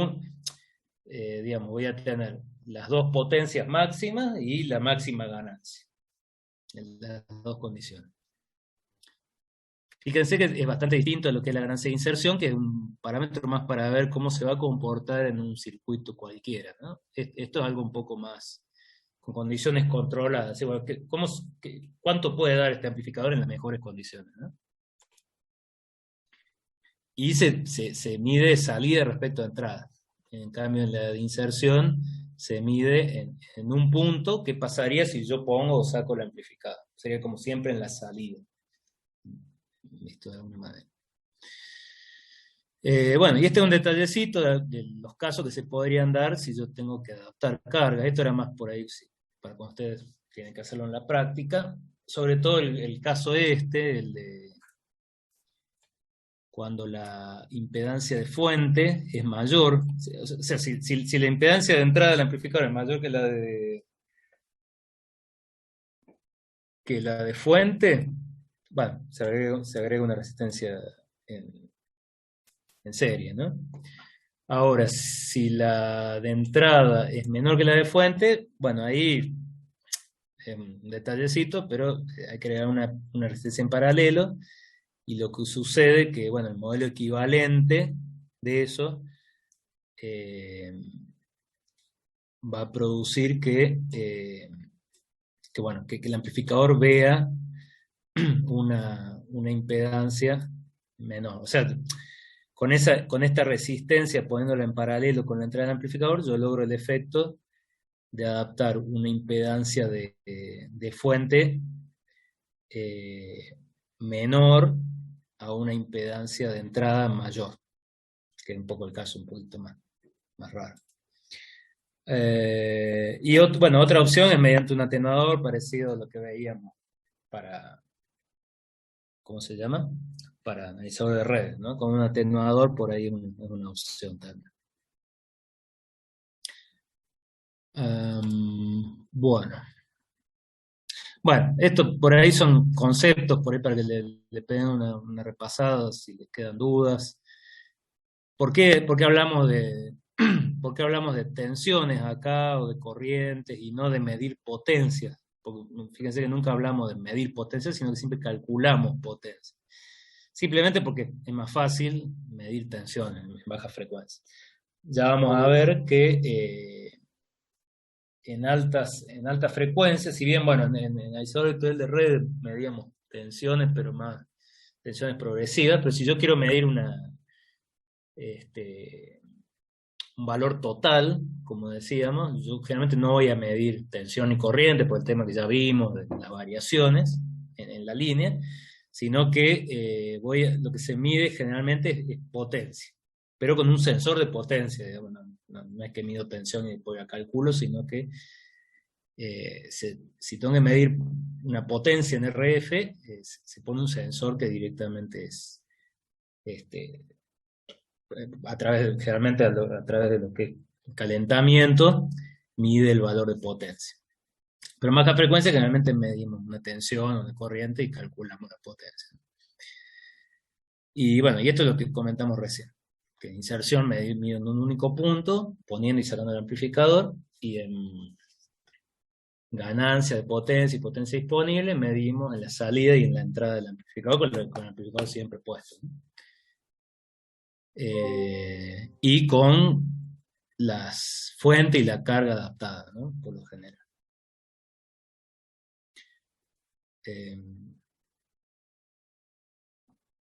digamos, voy a tener las dos potencias máximas y la máxima ganancia, en las dos condiciones. Fíjense que es bastante distinto a lo que es la ganancia de inserción, que es un parámetro más para ver cómo se va a comportar en un circuito cualquiera, ¿no? Esto es algo un poco más con condiciones controladas. Bueno, ¿cuánto puede dar este amplificador en las mejores condiciones, ¿no? Y se mide salida respecto a entrada. En cambio, en la de inserción se mide en un punto. ¿Qué pasaría si yo pongo o saco el amplificador? Sería como siempre en la salida. Listo, de alguna manera. Bueno, y este es un detallecito de los casos que se podrían dar si yo tengo que adaptar carga. Esto era más por ahí, sí, para cuando ustedes tienen que hacerlo en la práctica. Sobre todo el caso el cuando la impedancia de fuente es mayor. O sea, si la impedancia de entrada del amplificador es mayor que la de fuente, bueno, se agrega una resistencia en serie, ¿no? Ahora, si la de entrada es menor que la de fuente, bueno, ahí es un detallecito, pero hay que agregar una resistencia en paralelo, y lo que sucede que, bueno, el modelo equivalente de eso va a producir bueno, que el amplificador vea una impedancia menor. O sea, con esta resistencia, poniéndola en paralelo con la entrada del amplificador, yo logro el efecto de adaptar una impedancia de fuente menor a una impedancia de entrada mayor, que es un poco el caso un poquito más raro. Y bueno, otra opción es mediante un atenuador parecido a lo que veíamos para, ¿cómo se llama? Para analizador de redes, ¿no? Con un atenuador por ahí es una opción también. Bueno, esto por ahí son conceptos, por ahí para que le peguen una repasada si les quedan dudas. ¿Por qué hablamos por qué hablamos de tensiones acá o de corrientes y no de medir potencias? Porque fíjense que nunca hablamos de medir potencias, sino que siempre calculamos potencias. Simplemente porque es más fácil medir tensiones en baja frecuencia. Ya vamos a ver que en altas frecuencias, si bien, bueno, en el analizador vectorial de red medíamos tensiones, pero más tensiones progresivas, pero si yo quiero medir un valor total, como decíamos, yo generalmente no voy a medir tensión y corriente por el tema que ya vimos de las variaciones en la línea, sino que lo que se mide generalmente es potencia, pero con un sensor de potencia, digamos, no es que mido tensión y después la calculo, sino que si tengo que medir una potencia en RF, se pone un sensor que directamente es generalmente a través de lo que es calentamiento, mide el valor de potencia. Pero en baja frecuencia generalmente medimos una tensión o una corriente y calculamos la potencia. Y bueno, y esto es lo que comentamos recién, que en inserción mido en un único punto, poniendo y sacando el amplificador, y en ganancia de potencia y potencia disponible medimos en la salida y en la entrada del amplificador, con el amplificador siempre puesto, ¿no? Y con las fuentes y la carga adaptada, ¿no? Por lo general.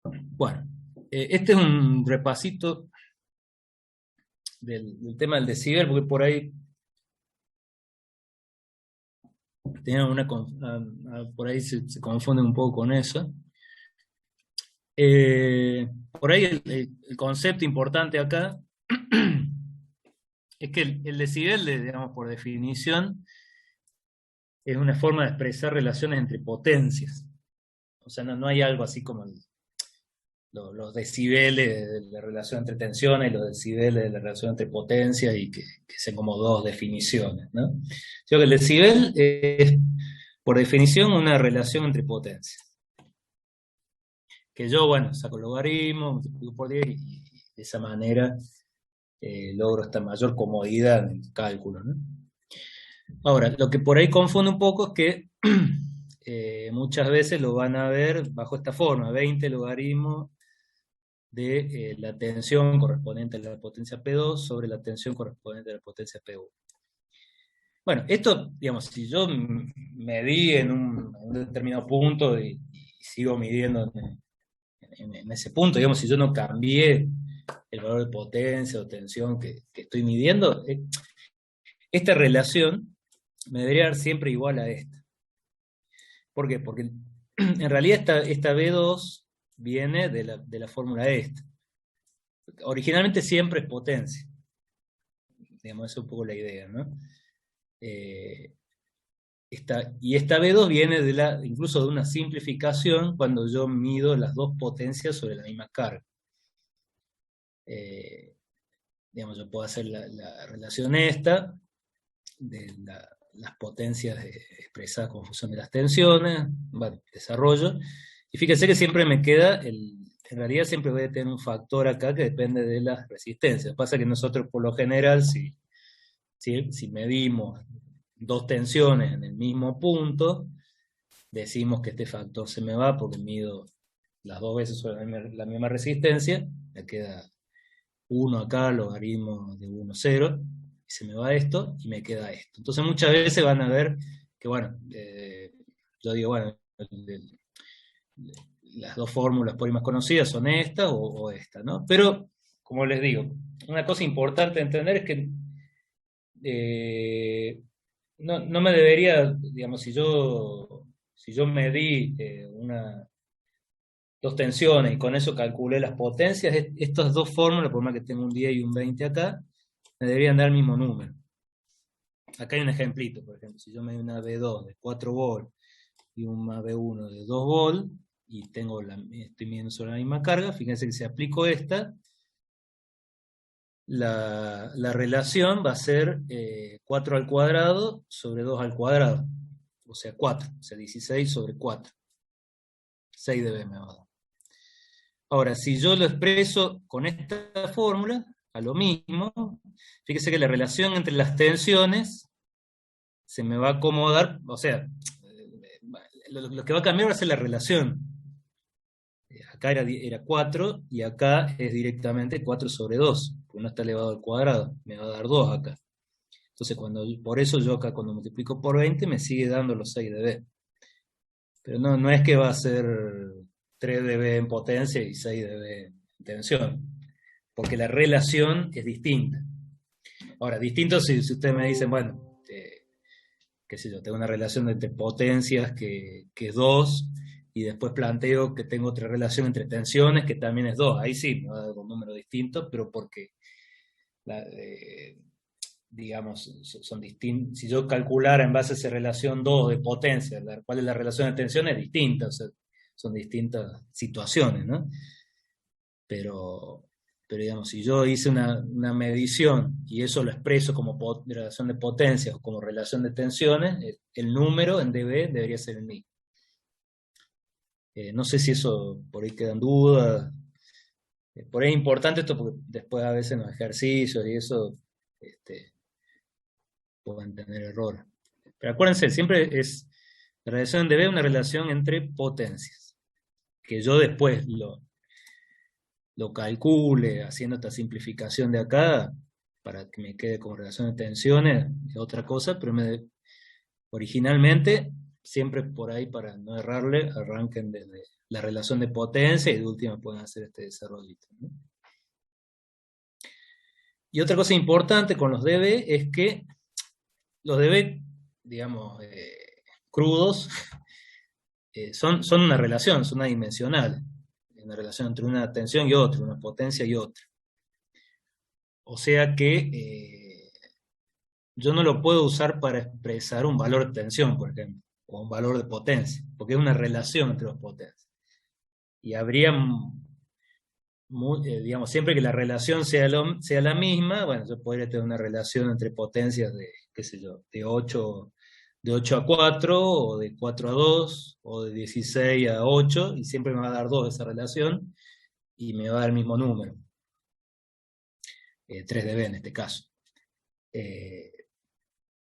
Bueno, este es un repasito del tema del decibel, porque por ahí por ahí se confunden un poco con eso. Por ahí el concepto importante acá es que el decibel, digamos, por definición, es una forma de expresar relaciones entre potencias. O sea, no hay algo así como los decibeles de la relación entre tensiones y los decibeles de la relación entre potencias, y que sean como dos definiciones, ¿no? Yo que el decibel es, por definición, una relación entre potencias. Que yo, bueno, saco logaritmo, multiplico por 10 y de esa manera logro esta mayor comodidad en el cálculo, ¿no? Ahora, lo que por ahí confunde un poco es que muchas veces lo van a ver bajo esta forma: 20 logaritmos de la tensión correspondiente a la potencia P2 sobre la tensión correspondiente a la potencia P1. Bueno, esto, digamos, si yo medí en un determinado punto y sigo midiendo en ese punto, digamos, si yo no cambié el valor de potencia o tensión que estoy midiendo, esta relación me debería dar siempre igual a esta. ¿Por qué? Porque en realidad esta B2 viene de la fórmula esta. Originalmente siempre es potencia. Digamos, esa es un poco la idea, ¿no? y esta B2 viene incluso de una simplificación cuando yo mido las dos potencias sobre la misma carga. Digamos, yo puedo hacer la relación esta, de las potencias expresadas como función de las tensiones, bueno, desarrollo, y fíjense que siempre me queda, en realidad siempre voy a tener un factor acá que depende de las resistencias. Pasa que nosotros por lo general, si medimos dos tensiones en el mismo punto, decimos que este factor se me va porque mido las dos veces sobre la misma resistencia, me queda 1 acá, logaritmo de 1, 0, y se me va esto, y me queda esto. Entonces muchas veces van a ver que, bueno, yo digo, bueno, las dos fórmulas por ahí más conocidas son esta o esta, ¿no? Pero, como les digo, una cosa importante a entender es que no me debería, digamos, si yo medí dos tensiones y con eso calculé las potencias, estas dos fórmulas, por más que tengo un 10 y un 20 acá, me deberían dar el mismo número. Acá hay un ejemplito, por ejemplo, si yo medí una B2 de 4 volt y una B1 de 2 volt, y estoy midiendo sobre la misma carga, fíjense que si aplico esta, la relación va a ser 4 al cuadrado sobre 2 al cuadrado, o sea 4, o sea 16 sobre 4. 6 dB me va a dar. Ahora, si yo lo expreso con esta fórmula, a lo mismo, fíjese que la relación entre las tensiones se me va a acomodar, o sea, lo que va a cambiar va a ser la relación. Acá era 4 y acá es directamente 4 sobre 2, porque no está elevado al cuadrado, me va a dar 2 acá. Entonces, por eso yo acá cuando multiplico por 20 me sigue dando los 6 dB. Pero no es que va a ser 3 dB en potencia y 6 dB en tensión, porque la relación es distinta. Ahora, distinto si ustedes me dicen, bueno, qué sé yo, tengo una relación entre potencias que es 2, y después planteo que tengo otra relación entre tensiones que también es 2. Ahí sí, me va a dar un número distinto, pero porque, digamos, son distintos. Si yo calculara en base a esa relación 2 de potencia, cuál es la relación de tensión, es distinta, o sea, son distintas situaciones, ¿no? Pero digamos, si yo hice una medición y eso lo expreso como relación de potencias o como relación de tensiones, el número en dB debería ser el mismo. No sé si eso por ahí quedan dudas. Por ahí es importante esto porque después a veces en los ejercicios y eso pueden tener errores. Pero acuérdense, siempre es la relación en dB es una relación entre potencias. Que yo después lo calcule haciendo esta simplificación de acá para que me quede como relación de tensiones es otra cosa, pero originalmente siempre por ahí, para no errarle, arranquen desde la relación de potencia y de última pueden hacer este desarrollito, ¿no? Y otra cosa importante con los dB es que los dB, digamos, crudos, son una relación, son adimensionales, una relación entre una tensión y otra, una potencia y otra. O sea que yo no lo puedo usar para expresar un valor de tensión, por ejemplo, o un valor de potencia, porque es una relación entre dos potencias. Y habría, digamos, siempre que la relación sea la misma, bueno, yo podría tener una relación entre potencias de, qué sé yo, de 8 a 4, o de 4 a 2, o de 16 a 8, y siempre me va a dar 2 esa relación, y me va a dar el mismo número. 3 dB en este caso.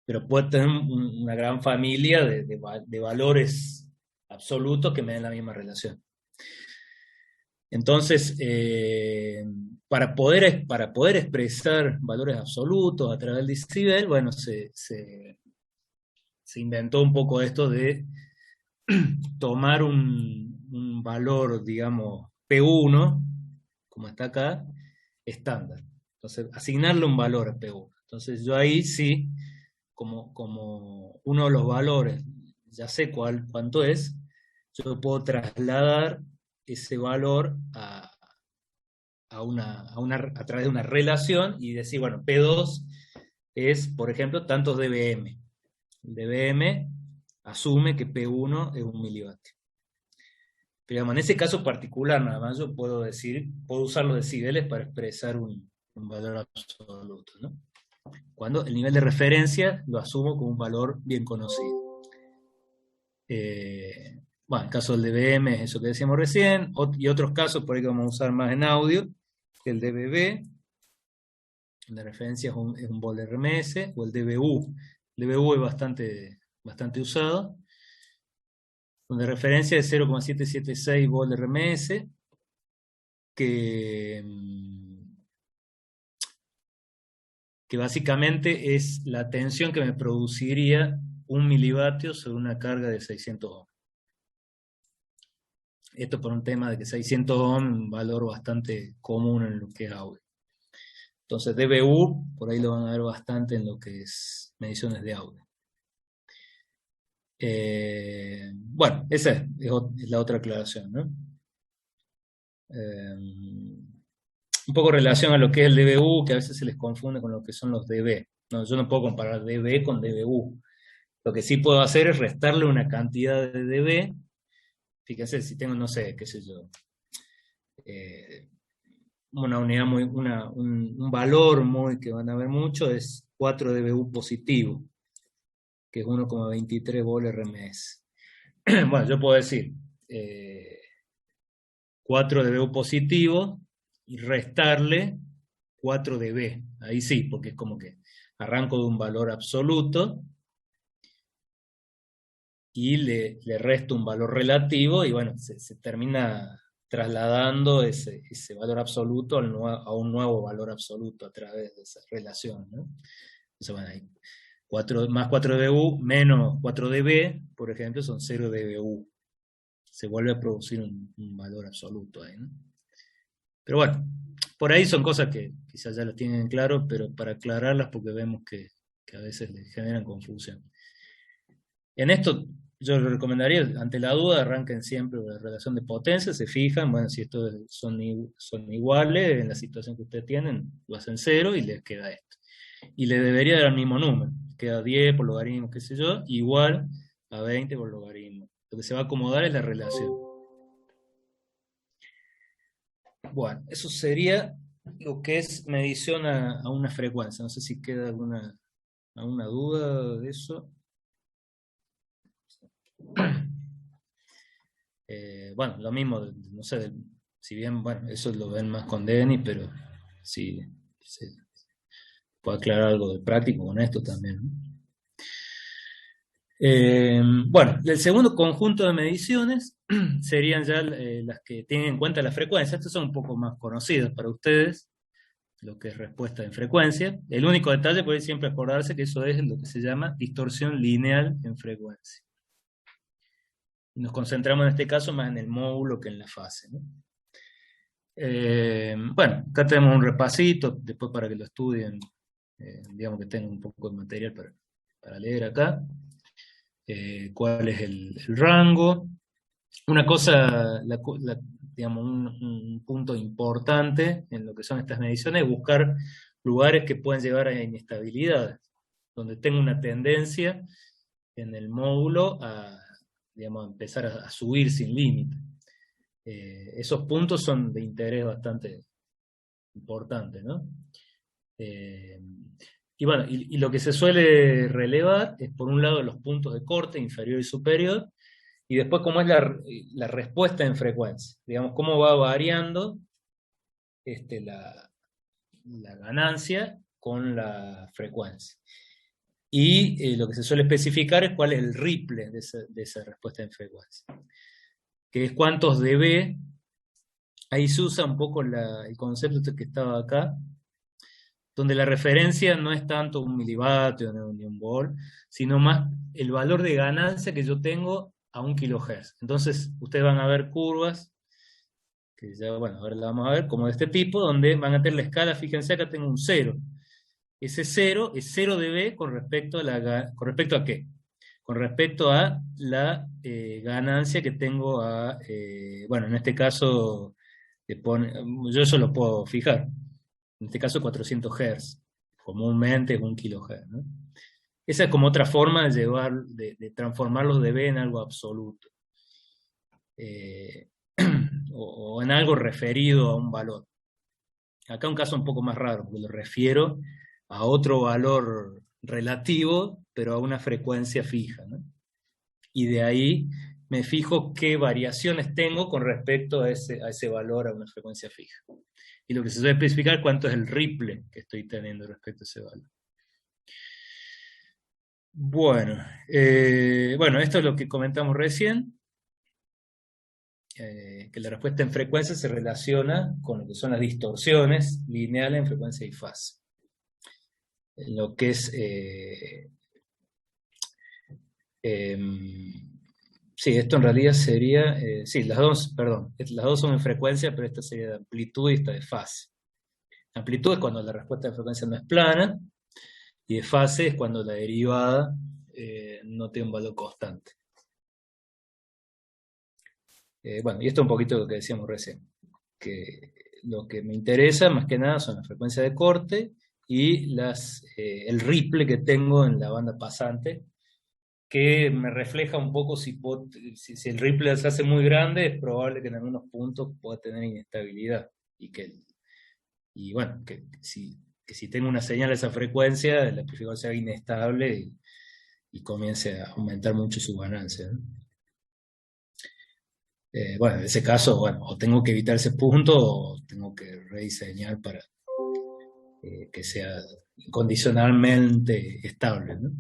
Pero puede tener una gran familia de valores absolutos que me den la misma relación. Entonces, para poder expresar valores absolutos a través del decibel, bueno, se inventó un poco esto de tomar un valor, digamos, P1, como está acá, estándar. Entonces, asignarle un valor a P1. Entonces, yo ahí sí, como uno de los valores, ya sé cuánto es, yo puedo trasladar ese valor a través de una relación y decir, bueno, P2 es, por ejemplo, tantos dBm. El dBm asume que P1 es 1 milivatio. Pero digamos, en ese caso particular nada más yo puedo usar los decibeles para expresar un valor absoluto, ¿no? Cuando el nivel de referencia lo asumo como un valor bien conocido. Bueno, el caso del dBm es eso que decíamos recién, y otros casos por ahí que vamos a usar más en audio, que el dBb, de referencia es un vol RMS, o el dBu. El dBu es bastante usado, donde referencia es 0,776 vol RMS, que básicamente es la tensión que me produciría 1 milivatio sobre una carga de 600 ohms. Esto por un tema de que 600 ohms es un valor bastante común en lo que es audio. Entonces dBu, por ahí lo van a ver bastante en lo que es mediciones de audio. Bueno, esa es la otra aclaración, ¿no? Un poco en relación a lo que es el dBu, que a veces se les confunde con lo que son los dB. No, yo no puedo comparar dB con dBu. Lo que sí puedo hacer es restarle una cantidad de dB. Fíjense, si tengo, no sé, qué sé yo, una unidad un valor que van a ver mucho es 4 dBu positivo, que es 1,23 vol RMS. Bueno, yo puedo decir 4 dBu positivo y restarle 4 dB. Ahí sí, porque es como que arranco de un valor absoluto y le resto un valor relativo y bueno, se termina trasladando ese valor absoluto a un nuevo valor absoluto a través de esa relación, ¿no? Entonces, bueno, ahí 4, más 4 dBu menos 4 dB, por ejemplo, son 0 dBu. Se vuelve a producir un valor absoluto ahí, ¿no? Pero bueno, por ahí son cosas que quizás ya lo tienen claro, pero para aclararlas porque vemos que a veces les generan confusión. En esto yo les recomendaría, ante la duda, arranquen siempre la relación de potencia, se fijan, bueno, si estos son iguales, en la situación que ustedes tienen, lo hacen 0 y les queda esto. Y le debería dar el mismo número, queda 10 por logaritmo, qué sé yo, igual a 20 por logaritmo. Lo que se va a acomodar es la relación. Bueno, eso sería lo que es medición a una frecuencia. No sé si queda alguna duda de eso. Bueno, lo mismo, no sé, si bien, bueno, eso lo ven más con Denny, pero sí, se puede aclarar algo de práctico con esto también, ¿no? Bueno, el segundo conjunto de mediciones serían ya las que tienen en cuenta la frecuencia. Estas son un poco más conocidas para ustedes, lo que es respuesta en frecuencia. El único detalle puede siempre acordarse que eso es lo que se llama distorsión lineal en frecuencia. Nos concentramos en este caso más en el módulo que en la fase, ¿no? Bueno, acá tenemos un repasito, después para que lo estudien, digamos que tengan un poco de material para leer acá. Cuál es el rango. Una cosa, digamos, un punto importante en lo que son estas mediciones es buscar lugares que pueden llevar a inestabilidades, donde tenga una tendencia en el módulo a, digamos, empezar a subir sin límite. Esos puntos son de interés bastante importante, ¿no? Y bueno, y lo que se suele relevar es por un lado los puntos de corte inferior y superior, y después cómo es la respuesta en frecuencia, digamos, cómo va variando la ganancia con la frecuencia. Y lo que se suele especificar es cuál es el ripple de esa respuesta en frecuencia, que es cuántos dB. Ahí se usa un poco el concepto que estaba acá, donde la referencia no es tanto un milivatio ni un vol, sino más el valor de ganancia que yo tengo a 1 kHz. Entonces, ustedes van a ver curvas, que ya, bueno, ahora la vamos a ver, como de este tipo, donde van a tener la escala, fíjense acá tengo un 0. Ese 0 es 0 dB con respecto a ¿qué? Con respecto a la ganancia que tengo bueno, en este caso, yo eso lo puedo fijar. En este caso 400 Hz, comúnmente es 1 kHz, ¿no? Esa es como otra forma de de transformar los dB en algo absoluto. O en algo referido a un valor. Acá un caso un poco más raro, porque lo refiero a otro valor relativo, pero a una frecuencia fija, ¿no? Y de ahí me fijo qué variaciones tengo con respecto a ese valor, a una frecuencia fija. Y lo que se suele especificar cuánto es el ripple que estoy teniendo respecto a ese valor. Bueno, esto es lo que comentamos recién, que la respuesta en frecuencia se relaciona con lo que son las distorsiones lineales en frecuencia y fase. Lo que es... sí, esto en realidad sería... sí, las dos son en frecuencia, pero esta sería de amplitud y esta de fase. Amplitud es cuando la respuesta de frecuencia no es plana, y de fase es cuando la derivada no tiene un valor constante. Y esto es un poquito lo que decíamos recién, que lo que me interesa más que nada son las frecuencias de corte y el ripple que tengo en la banda pasante, que me refleja un poco si el ripple se hace muy grande, es probable que en algunos puntos pueda tener inestabilidad, que si tengo una señal a esa frecuencia, el amplificador sea inestable y comience a aumentar mucho su ganancia, ¿no? En ese caso, o tengo que evitar ese punto o tengo que rediseñar para que sea incondicionalmente estable, ¿no?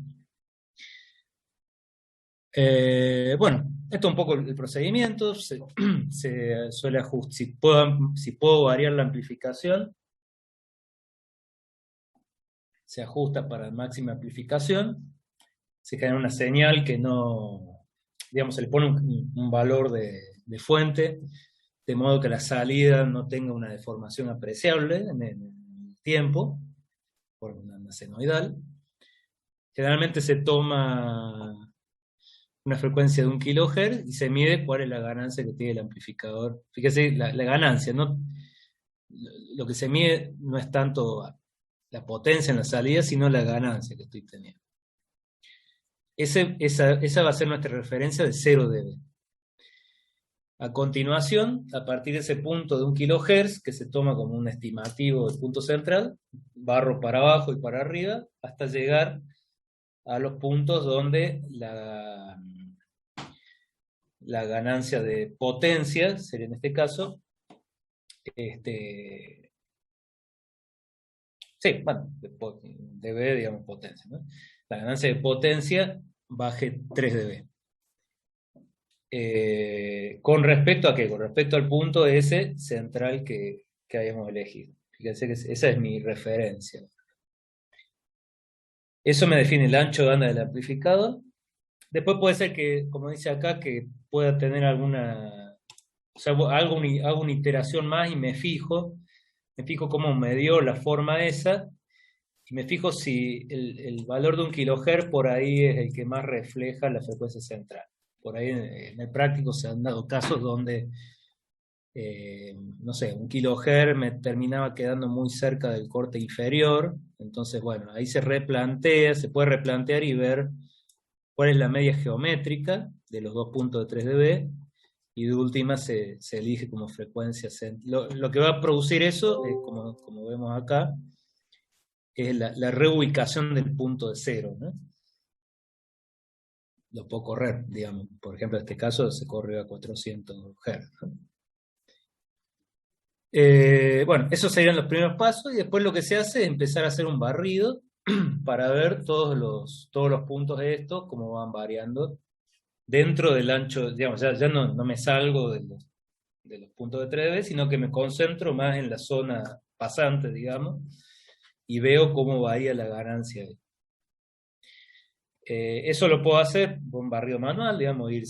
Esto es un poco el procedimiento. Se suele ajustar, si puedo variar la amplificación, se ajusta para máxima amplificación, se genera una señal que no, digamos, se le pone un valor de fuente, de modo que la salida no tenga una deformación apreciable en el tiempo, por una senoidal. Generalmente se toma una frecuencia de 1 kHz y se mide cuál es la ganancia que tiene el amplificador. Fíjese, la ganancia, ¿no? Lo que se mide no es tanto la potencia en la salida, sino la ganancia que estoy teniendo. Esa va a ser nuestra referencia de 0 dB. A continuación, a partir de ese punto de 1 kHz, que se toma como un estimativo del punto central, barro para abajo y para arriba, hasta llegar a los puntos donde la ganancia de potencia, sería en este caso, dB, digamos, potencia, ¿no? La ganancia de potencia baje 3 dB. ¿Con respecto a qué? Con respecto al punto ese central que habíamos elegido. Fíjense que esa es mi referencia. Eso me define el ancho de banda del amplificador. Después puede ser que, como dice acá, que pueda tener alguna... O sea, hago una iteración más y me fijo cómo me dio la forma esa, y me fijo si el valor de 1 kHz por ahí es el que más refleja la frecuencia central. Por ahí en el práctico se han dado casos donde, no sé, 1 kHz me terminaba quedando muy cerca del corte inferior, entonces ahí se puede replantear y ver cuál es la media geométrica de los dos puntos de 3 dB, y de última se elige como frecuencia central. Lo que va a producir eso, es como vemos acá, es la reubicación del punto de 0, ¿no? Lo puedo correr, digamos. Por ejemplo, en este caso se corre a 400 Hz, ¿no? Esos serían los primeros pasos, y después lo que se hace es empezar a hacer un barrido para ver todos los puntos de estos, cómo van variando dentro del ancho, digamos, ya no me salgo de los puntos de 3dB, sino que me concentro más en la zona pasante, digamos, y veo cómo varía la ganancia. Eso lo puedo hacer con un barrido manual, digamos, ir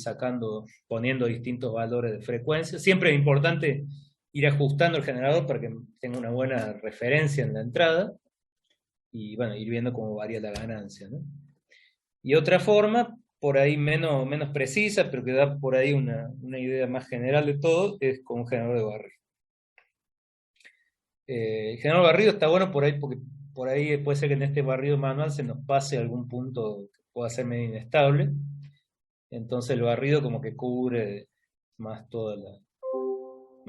poniendo distintos valores de frecuencia. Siempre es importante ir ajustando el generador para que tenga una buena referencia en la entrada, y ir viendo cómo varía la ganancia, ¿no? Y otra forma, por ahí menos precisa, pero que da por ahí una idea más general de todo, es con un generador de barrido. El generador de barrido está bueno por ahí porque por ahí puede ser que en este barrido manual se nos pase algún punto que pueda ser medio inestable. Entonces el barrido como que cubre más toda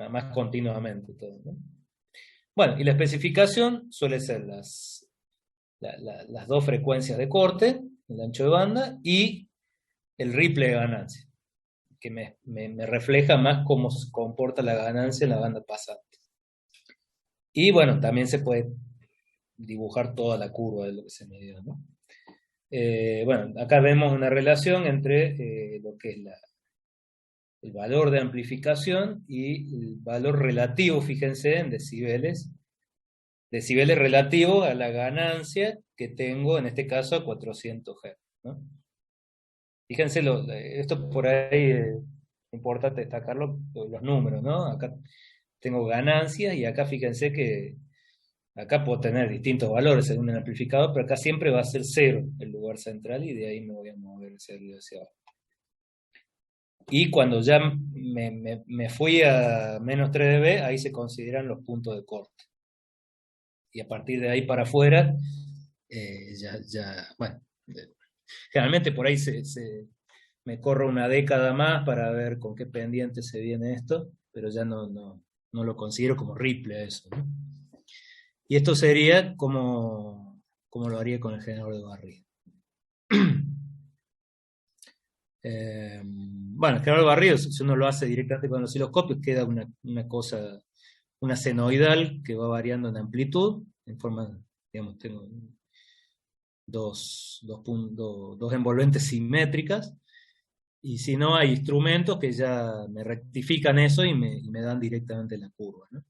más continuamente todo, ¿no? Bueno, y la especificación suele ser las dos frecuencias de corte, el ancho de banda, y el ripple de ganancia, que me refleja más cómo se comporta la ganancia en la banda pasante. Y bueno, también se puede dibujar toda la curva de lo que se midió, ¿no? Bueno, acá vemos una relación entre lo que es el valor de amplificación y el valor relativo, fíjense, en decibeles. Decibeles relativos a la ganancia que tengo, en este caso, a 400 Hz, ¿no? Fíjense, esto por ahí es importante destacarlo, los números, ¿no? Acá tengo ganancias y acá fíjense que acá puedo tener distintos valores según el amplificador, pero acá siempre va a ser 0 el lugar central y de ahí me voy a mover hacia abajo. Y cuando ya me fui a menos 3 dB, ahí se consideran los puntos de corte. Y a partir de ahí para afuera, bueno, generalmente por ahí me corro una década más para ver con qué pendiente se viene esto, pero ya no lo considero como ripple eso, ¿no? Y esto sería como lo haría con el generador de barrido. Bueno, el generador de barrido, si uno lo hace directamente con el osciloscopio, queda una cosa, una senoidal que va variando en amplitud, en forma, digamos, tengo dos envolventes simétricas, y si no, hay instrumentos que ya me rectifican eso y me dan directamente la curva, ¿no?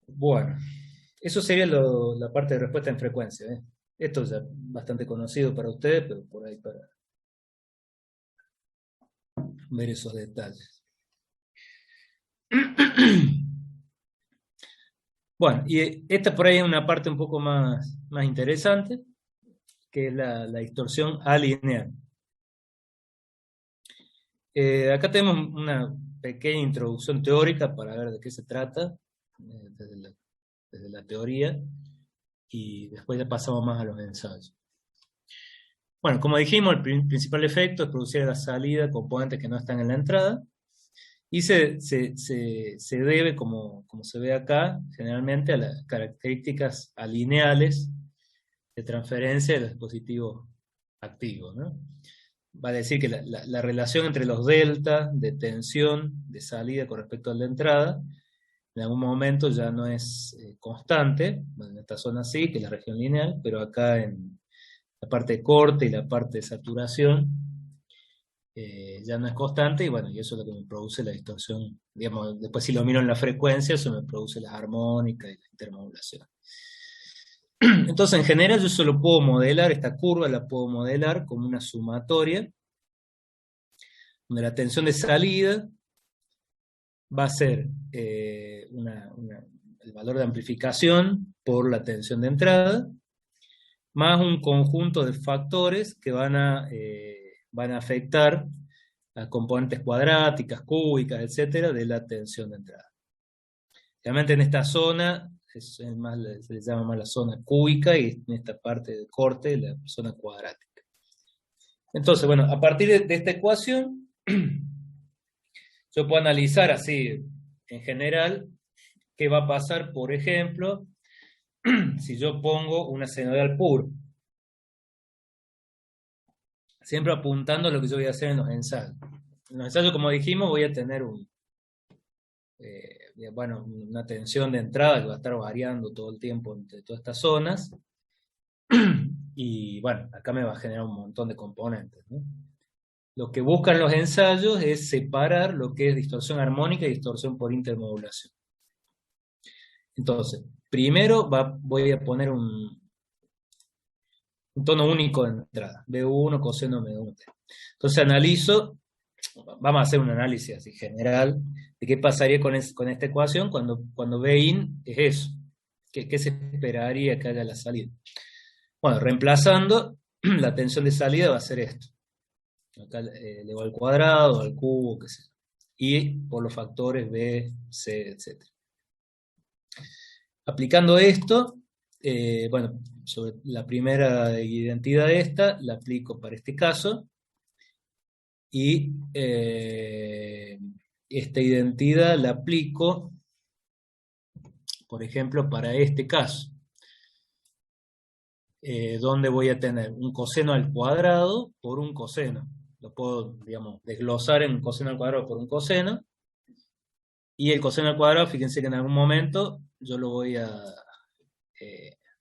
Bueno, eso sería la parte de respuesta en frecuencia, ¿eh? Esto es ya bastante conocido para ustedes, pero por ahí para ver esos detalles. Bueno, y esta por ahí es una parte un poco más interesante, que es la distorsión alineal. Acá tenemos una pequeña introducción teórica para ver de qué se trata, desde la teoría, y después ya pasamos más a los ensayos. Bueno, como dijimos, el principal efecto es producir a la salida componentes que no están en la entrada, y se debe, como se ve acá, generalmente a las características alineales de transferencia de los dispositivos activos, ¿no? Va a decir que la relación entre los delta de tensión de salida con respecto a la entrada, en algún momento ya no es constante, bueno, en esta zona sí, que es la región lineal, pero acá en la parte de corte y la parte de saturación, ya no es constante, y bueno, y eso es lo que me produce la distorsión. Digamos, después si lo miro en la frecuencia, eso me produce las armónicas y la intermodulación. Entonces, en general, yo solo puedo modelar, esta curva la puedo modelar como una sumatoria, donde la tensión de salida va a ser el valor de amplificación por la tensión de entrada, más un conjunto de factores que van a afectar a componentes cuadráticas, cúbicas, etcétera, de la tensión de entrada. Realmente en esta zona se le llama más la zona cúbica, y en esta parte de corte la zona cuadrática. Entonces, bueno, a partir de esta ecuación, yo puedo analizar así, en general, qué va a pasar, por ejemplo, si yo pongo una senoidal puro. Siempre apuntando a lo que yo voy a hacer en los ensayos. En los ensayos, como dijimos, voy a tener una tensión de entrada que va a estar variando todo el tiempo entre todas estas zonas. Y bueno, acá me va a generar un montón de componentes, ¿no? Lo que buscan los ensayos es separar lo que es distorsión armónica y distorsión por intermodulación. Entonces, primero voy a poner un tono único de entrada, B1 coseno M1T. Entonces analizo, vamos a hacer un análisis así general de qué pasaría con esta ecuación cuando Bin es eso. ¿Qué se esperaría que haya a la salida? Bueno, reemplazando, la tensión de salida va a ser esto. Acá elevado al cuadrado, al cubo, qué sé yo. Y por los factores B, C, etc. Aplicando esto, bueno, sobre la primera identidad esta, la aplico para este caso, y esta identidad la aplico, por ejemplo, para este caso, donde voy a tener un coseno al cuadrado por un coseno. Lo puedo, digamos, desglosar en un coseno al cuadrado por un coseno, y el coseno al cuadrado, fíjense que en algún momento yo lo voy a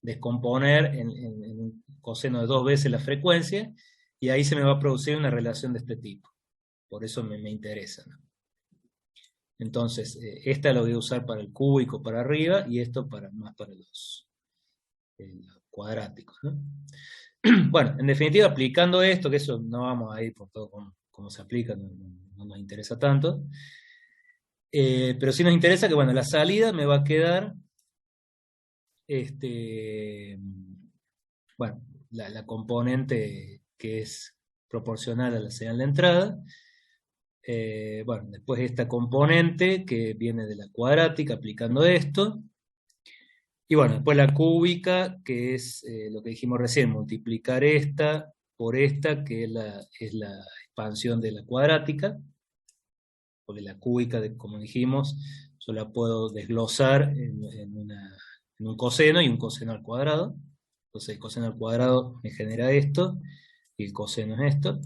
descomponer en un coseno de 2 veces la frecuencia, y ahí se me va a producir una relación de este tipo. Por eso me interesa, ¿no? Entonces, esta la voy a usar para el cúbico para arriba, y esto más para los cuadráticos, ¿no? Bueno, en definitiva, aplicando esto, que eso no vamos a ir por todo cómo se aplica, no nos interesa tanto, pero sí nos interesa que, bueno, la salida me va a quedar, bueno, la componente que es proporcional a la señal de entrada. Bueno, después esta componente que viene de la cuadrática aplicando esto. Y bueno, después la cúbica, que es lo que dijimos recién, multiplicar esta por esta, que es la expansión de la cuadrática, porque la cúbica, como dijimos, yo la puedo desglosar en un coseno y un coseno al cuadrado. Entonces el coseno al cuadrado me genera esto, y el coseno es esto.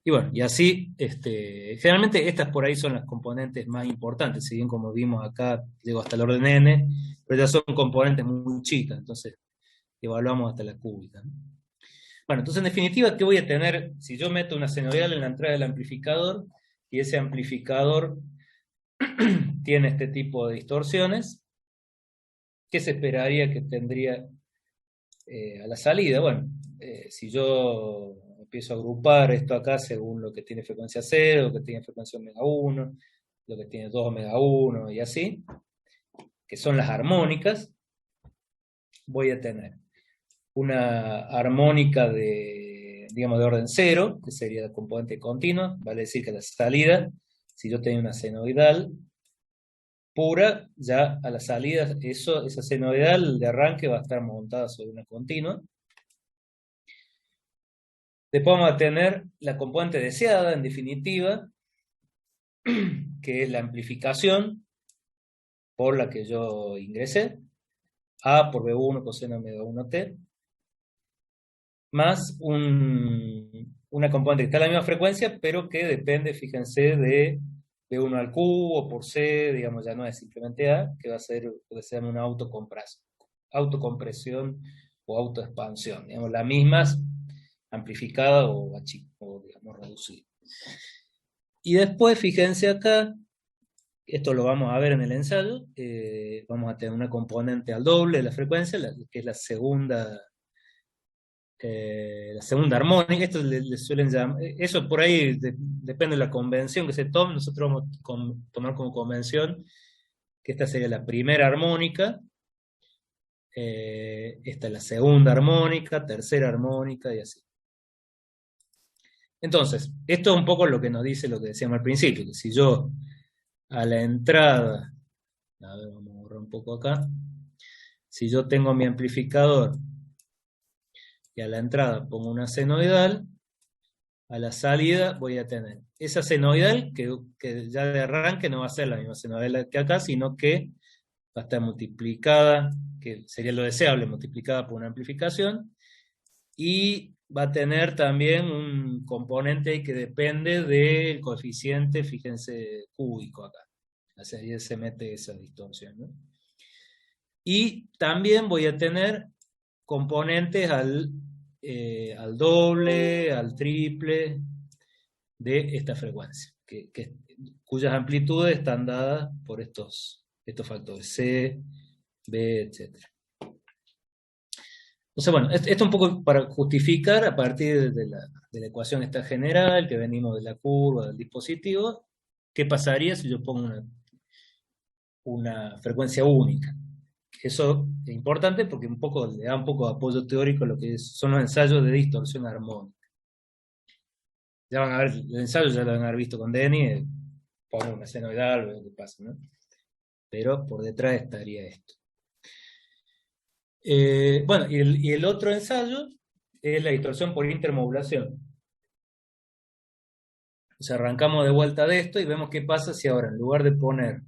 Y bueno, y así, generalmente estas por ahí son las componentes más importantes, si bien como vimos acá, llego hasta el orden n, pero ya son componentes muy chicas, entonces evaluamos hasta la cúbica, ¿no? Bueno, entonces en definitiva, ¿qué voy a tener si yo meto una senoidal en la entrada del amplificador, y ese amplificador tiene este tipo de distorsiones? ¿Qué se esperaría que tendría a la salida? Bueno, si yo empiezo a agrupar esto acá según lo que tiene frecuencia 0, lo que tiene frecuencia omega 1, lo que tiene 2 omega 1 y así, que son las armónicas, voy a tener una armónica digamos, de orden 0, que sería la componente continua, vale decir que la salida, si yo tengo una senoidal pura, ya a la salida esa senoidal de arranque va a estar montada sobre una continua. Después vamos a tener la componente deseada, en definitiva, que es la amplificación por la que yo ingresé, A por B1 coseno omega 1t, más una componente que está a la misma frecuencia, pero que depende, fíjense, de B1 al cubo por C, digamos, ya no es simplemente A, que va a ser lo que se llama una autocompresión o autoexpansión, digamos, la misma amplificada o digamos, reducida. Y después, fíjense acá, esto lo vamos a ver en el ensayo, vamos a tener una componente al doble de la frecuencia, que es la segunda armónica. Esto le suelen llamar, eso por ahí depende de la convención que se tome. Nosotros vamos a tomar como convención que esta sería la primera armónica, esta es la segunda armónica, tercera armónica y así. Entonces, esto es un poco lo que nos dice lo que decíamos al principio, que si yo a la entrada, a ver, vamos a borrar un poco acá, si yo tengo mi amplificador y a la entrada pongo una senoidal, a la salida voy a tener esa senoidal que ya de arranque no va a ser la misma senoidal que acá, sino que va a estar multiplicada, que sería lo deseable, multiplicada por una amplificación, y va a tener también un componente que depende del coeficiente, fíjense, cúbico acá. Así ahí se mete esa distorsión, ¿no? Y también voy a tener componentes al doble, al triple de esta frecuencia, cuyas amplitudes están dadas por estos factores C, B, etc. Entonces, bueno, esto es un poco para justificar a partir de la ecuación esta general, que venimos de la curva del dispositivo, qué pasaría si yo pongo una frecuencia única. Eso es importante porque le da un poco de apoyo teórico a lo que son los ensayos de distorsión armónica. Ya van a ver, el ensayo ya lo van a haber visto con Denny, pongo una senoidal, lo que pasa, ¿no? Pero por detrás estaría esto. Bueno, y el otro ensayo es la distorsión por intermodulación. O sea, arrancamos de vuelta de esto y vemos qué pasa si ahora en lugar de poner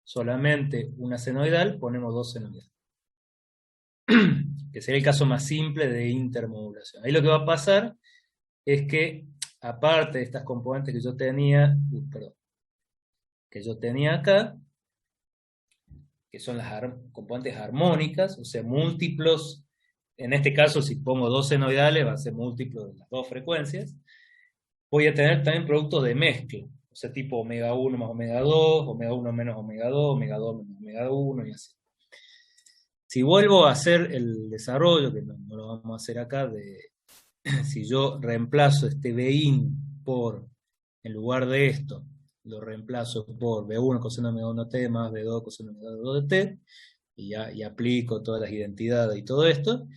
solamente una senoidal, ponemos dos senoidales. Que sería el caso más simple de intermodulación. Ahí lo que va a pasar es que, aparte de estas componentes que yo tenía, que yo tenía acá, que son las componentes armónicas, o sea, múltiplos, en este caso si pongo dos senoidales va a ser múltiplo de las dos frecuencias, voy a tener también productos de mezcla, o sea, tipo omega 1 más omega 2, omega 1 menos omega 2, omega 2 menos omega 1 y así. Si vuelvo a hacer el desarrollo, que no lo vamos a hacer acá, si yo reemplazo este Bin por, en lugar de esto, lo reemplazo por B1 coseno omega 1t más B2 coseno omega 2 de t, y aplico todas las identidades y todo esto,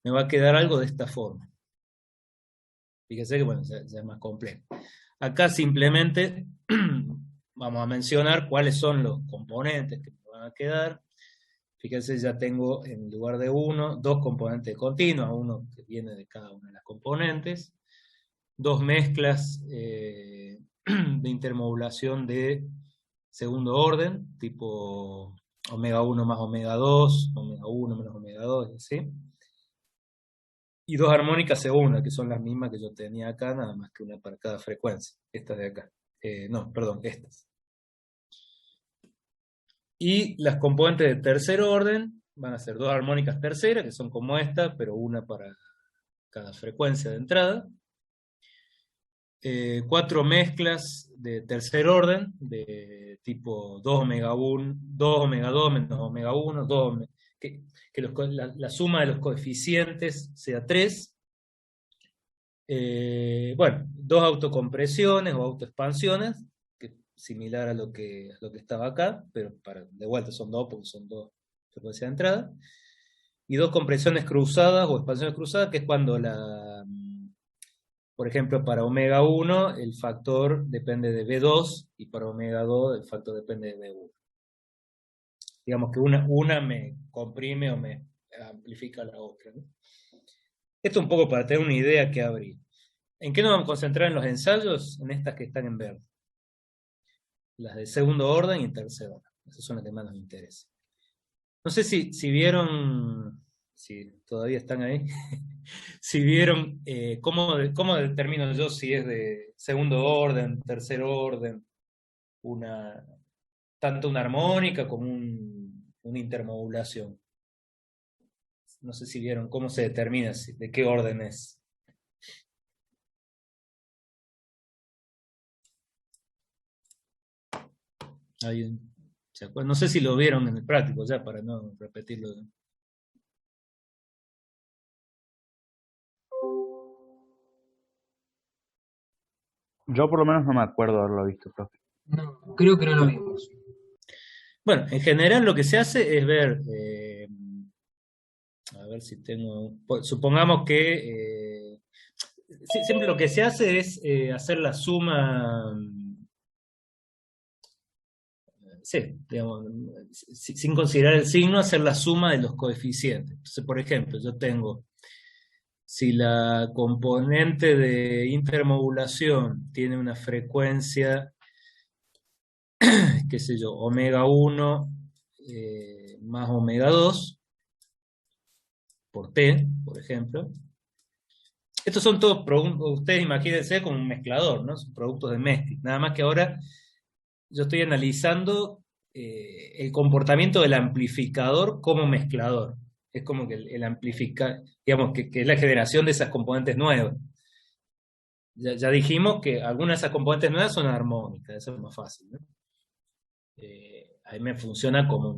me va a quedar algo de esta forma. Fíjese que, bueno, ya es más complejo. Acá simplemente vamos a mencionar cuáles son los componentes que me van a quedar. Fíjense, ya tengo en lugar de uno, dos componentes continuos, uno que viene de cada una de las componentes, dos mezclas de intermodulación de segundo orden, tipo omega 1 más omega 2, omega 1 menos omega 2, ¿sí? Y dos armónicas segundas, que son las mismas que yo tenía acá, nada más que una para cada frecuencia. Estas de acá. No, perdón, estas. Y las componentes de tercer orden van a ser dos armónicas terceras, que son como esta, pero una para cada frecuencia de entrada. Cuatro mezclas de tercer orden, de tipo 2 omega 1, 2 omega 2 menos omega 1, que la suma de los coeficientes sea 3. Bueno, dos autocompresiones o autoexpansiones, que similar a lo que estaba acá, pero de vuelta son dos porque son dos frecuencias de entrada. Y dos compresiones cruzadas o expansiones cruzadas, que es cuando por ejemplo, para omega 1 el factor depende de B2 y para omega 2 el factor depende de B1. Digamos que una me comprime o me amplifica la otra, ¿no? Esto un poco para tener una idea que abrir. ¿En qué nos vamos a concentrar en los ensayos? En estas que están en verde. Las de segundo orden y tercer orden. Esas son las que más nos interesan. No sé si vieron, si todavía están ahí, si vieron cómo determino yo si es de segundo orden, tercer orden, tanto una armónica como una intermodulación. No sé si vieron cómo se determina, de qué orden es. No sé si lo vieron en el práctico ya, para no repetirlo. Yo por lo menos no me acuerdo haberlo visto, profe. No, creo que no lo vimos. Bueno, en general lo que se hace es ver, a ver si tengo, supongamos que siempre lo que se hace es hacer la suma, sí, digamos, sin considerar el signo, hacer la suma de los coeficientes. Entonces, por ejemplo, yo tengo, si la componente de intermodulación tiene una frecuencia, qué sé yo, omega 1 más omega 2 por t, por ejemplo. Estos son todos productos, ustedes imagínense como un mezclador, ¿no? Son productos de mezcla. Nada más que ahora yo estoy analizando el comportamiento del amplificador como mezclador. Es como que el amplificador, digamos, que es la generación de esas componentes nuevas. Ya dijimos que algunas de esas componentes nuevas son armónicas, eso es más fácil, ¿no? Ahí me funciona como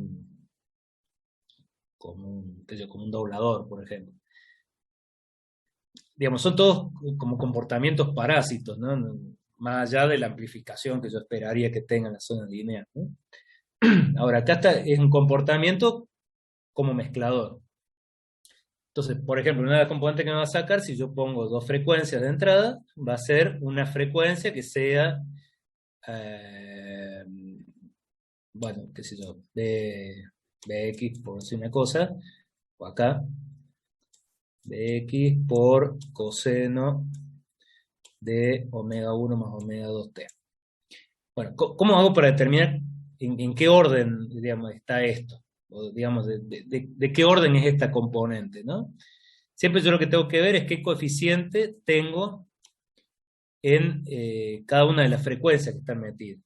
un doblador, por ejemplo. Digamos, son todos como comportamientos parásitos, ¿no? Más allá de la amplificación que yo esperaría que tengan las zonas lineales, ¿no? Ahora, acá es un comportamiento como mezclador. Entonces, por ejemplo, una de las componentes que me va a sacar, si yo pongo dos frecuencias de entrada, va a ser una frecuencia que sea, bueno, qué sé yo, Bx, por decir una cosa, o acá, de x por coseno de omega 1 más omega 2t. Bueno, ¿cómo hago para determinar en qué orden, digamos, está esto? O, digamos, de qué orden es esta componente, ¿no? Siempre yo lo que tengo que ver es qué coeficiente tengo en cada una de las frecuencias que están metidas.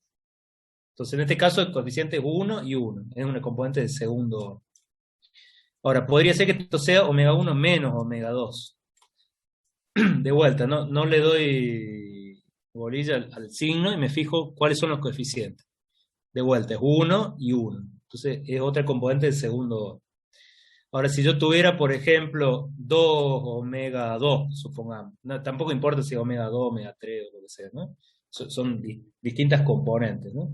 Entonces, en este caso, el coeficiente es 1 y 1. Es una componente de segundo orden. Ahora, podría ser que esto sea omega 1 menos omega 2. De vuelta, no le doy bolilla al signo y me fijo cuáles son los coeficientes. De vuelta, es 1 y 1. Entonces, es otra componente del segundo orden. Ahora, si yo tuviera, por ejemplo, 2 omega 2, supongamos, no, tampoco importa si es omega 2, omega 3 o lo que sea, ¿no? Son distintas componentes, ¿no?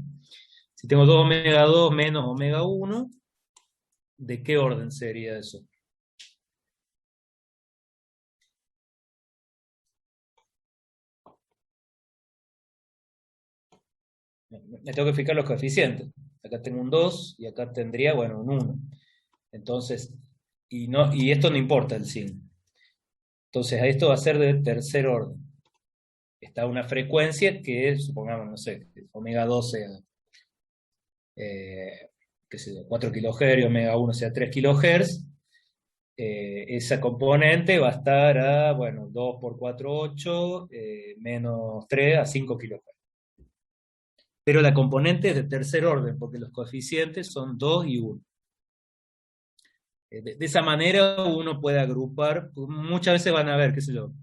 Si tengo 2 omega 2 menos omega 1, ¿de qué orden sería eso? Me tengo que fijar los coeficientes. Acá tengo un 2 y acá tendría, bueno, un 1. Entonces, y esto no importa el signo. Entonces, esto va a ser de tercer orden. Está una frecuencia que, supongamos, no sé, omega 2 sea, qué sé yo, 4 kHz y omega 1 sea 3 kHz. Esa componente va a estar a, bueno, 2 por 4, 8, menos 3 a 5 kHz. Pero la componente es de tercer orden, porque los coeficientes son 2 y 1. De esa manera uno puede agrupar, muchas veces van a ver, qué sé yo,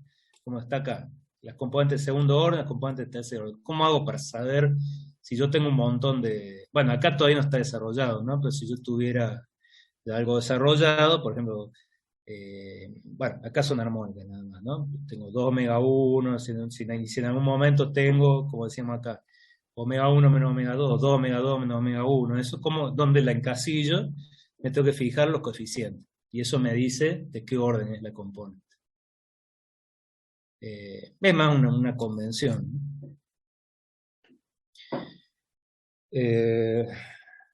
como está acá, las componentes de segundo orden, las componentes de tercer orden. ¿Cómo hago para saber si yo tengo un montón de... Bueno, acá todavía no está desarrollado, ¿no? Pero si yo tuviera algo desarrollado, por ejemplo, bueno, acá son armónicas nada más, ¿no? Tengo 2 omega 1, si en algún momento tengo, como decíamos acá, omega 1 menos omega 2, 2 omega 2 menos omega 1, eso es como donde la encasillo, me tengo que fijar los coeficientes, y eso me dice de qué orden es la componente. Es más una convención, ¿no?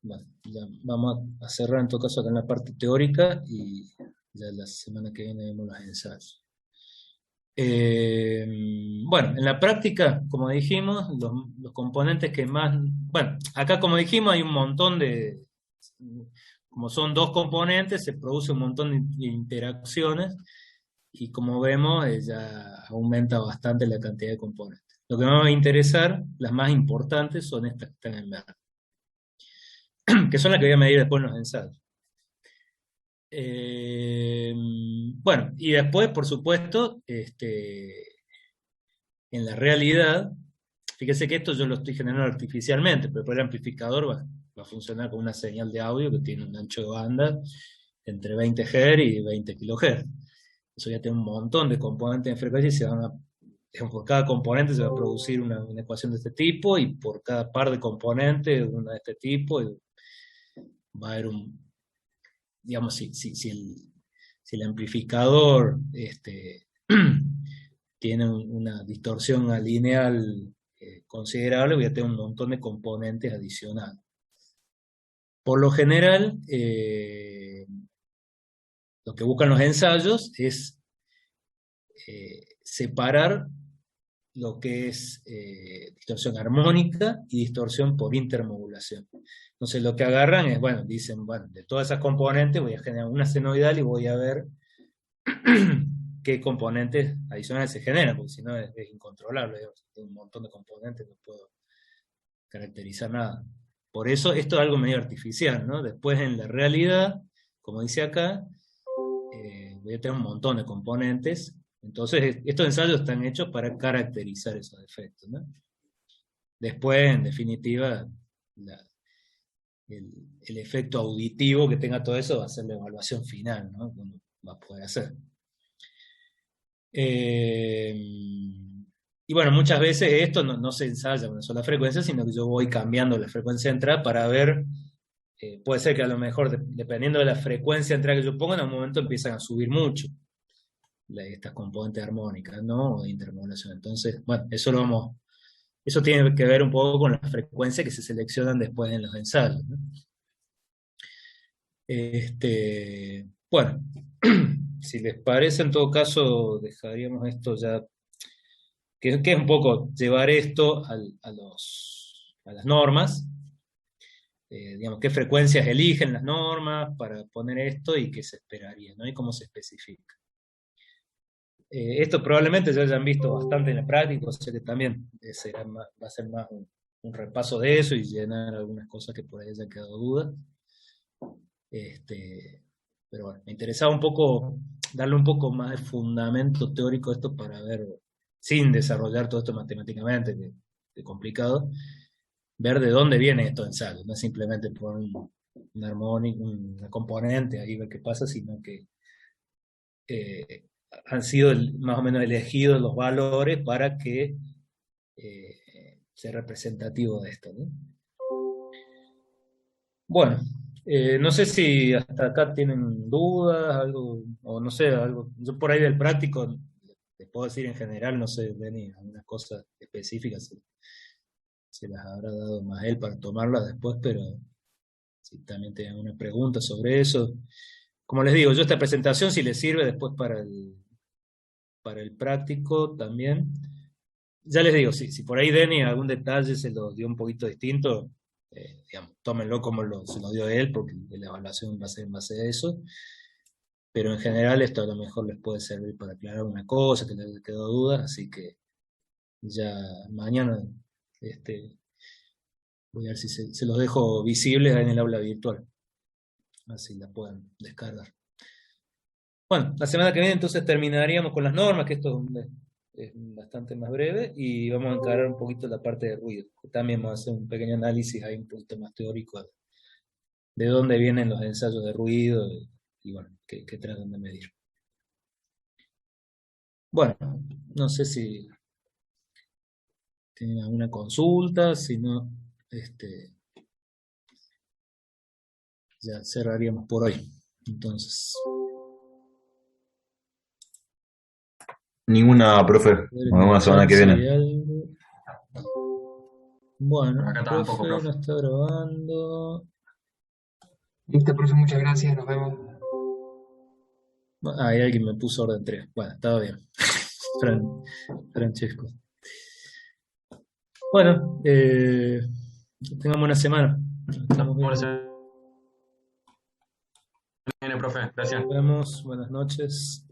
Bueno, ya vamos a cerrar en todo caso acá en la parte teórica, y ya la semana que viene vemos los ensayos. Bueno, en la práctica, como dijimos, los componentes que más... Bueno, acá como dijimos hay un montón de... Como son dos componentes, se produce un montón de interacciones, y como vemos, ya aumenta bastante la cantidad de componentes. Lo que me va a interesar, las más importantes, son estas que están en verde, que son las que voy a medir después en los ensayos. Bueno, y después, por supuesto, en la realidad, fíjese que esto yo lo estoy generando artificialmente, pero el amplificador va a funcionar con una señal de audio que tiene un ancho de banda entre 20 Hz y 20 kHz. Eso ya tiene un montón de componentes en frecuencia, y por cada componente se va a producir una ecuación de este tipo, y por cada par de componentes una de este tipo, y va a haber digamos, si el amplificador tiene una distorsión lineal considerable, voy a tener un montón de componentes adicionales. Por lo general, lo que buscan los ensayos es separar lo que es distorsión armónica y distorsión por intermodulación. Entonces lo que agarran es, bueno, dicen, bueno, de todas esas componentes voy a generar una senoidal y voy a ver qué componentes adicionales se generan, porque si no es incontrolable, digamos, tengo un montón de componentes, no puedo caracterizar nada. Por eso esto es algo medio artificial, ¿no? Después en la realidad, como dice acá, voy a tener un montón de componentes. Entonces estos ensayos están hechos para caracterizar esos efectos, ¿no? Después, en definitiva, el efecto auditivo que tenga todo eso va a ser la evaluación final, ¿no? Que uno va a poder hacer. Y bueno, muchas veces esto no se ensaya con una sola frecuencia, sino que yo voy cambiando la frecuencia de entrada para ver, puede ser que a lo mejor, dependiendo de la frecuencia de entrada que yo ponga, en algún momento empiezan a subir mucho estas componentes armónicas, ¿no? O de intermodulación. Entonces, bueno, eso tiene que ver un poco con las frecuencias que se seleccionan después en los ensayos, ¿no? Bueno, si les parece, en todo caso, dejaríamos esto ya, que es un poco llevar esto a las normas, digamos, qué frecuencias eligen las normas para poner esto y qué se esperaría, ¿no? Y cómo se especifica. Esto probablemente ya hayan visto bastante en la práctica, o sea que también va a ser más un repaso de eso y llenar algunas cosas que por ahí hayan quedado dudas. Pero bueno, me interesaba un poco darle un poco más de fundamento teórico a esto para ver, sin desarrollar todo esto matemáticamente, que es complicado, ver de dónde viene estos ensayos, no simplemente poner un armónico, una componente ahí, ver qué pasa, sino que han sido más o menos elegidos los valores para que sea representativo de esto, ¿no? Bueno, no sé si hasta acá tienen dudas, algo, o no sé, algo. Yo por ahí del práctico, les puedo decir en general, no sé, Denny, algunas cosas específicas se las habrá dado más él para tomarlas después, pero si también tienen alguna pregunta sobre eso. Como les digo, yo esta presentación si les sirve después para el práctico también. Ya les digo, si por ahí Denny algún detalle se lo dio un poquito distinto, digamos, tómenlo como se lo dio él, porque la evaluación va a ser en base a eso. Pero en general esto a lo mejor les puede servir para aclarar una cosa, que les quedó duda, así que ya mañana voy a ver si se los dejo visibles en el aula virtual, así la pueden descargar. Bueno, la semana que viene entonces terminaríamos con las normas, que esto es bastante más breve, y vamos a encarar un poquito la parte de ruido. También vamos a hacer un pequeño análisis ahí un poquito más teórico de dónde vienen los ensayos de ruido y bueno, qué tratan de medir. Bueno, no sé si tienen alguna consulta, si no, ya cerraríamos por hoy. Entonces. Ninguna, profe. Nos vemos la semana que viene. Bueno, Acá tampoco, profe, profe. no está grabando. Listo, profe, muchas gracias, nos vemos. Hay alguien me puso orden 3. Bueno, estaba bien. Francesco. Bueno, tengamos una semana. Estamos bien. Viene, profe, gracias. Nos vemos, buenas noches.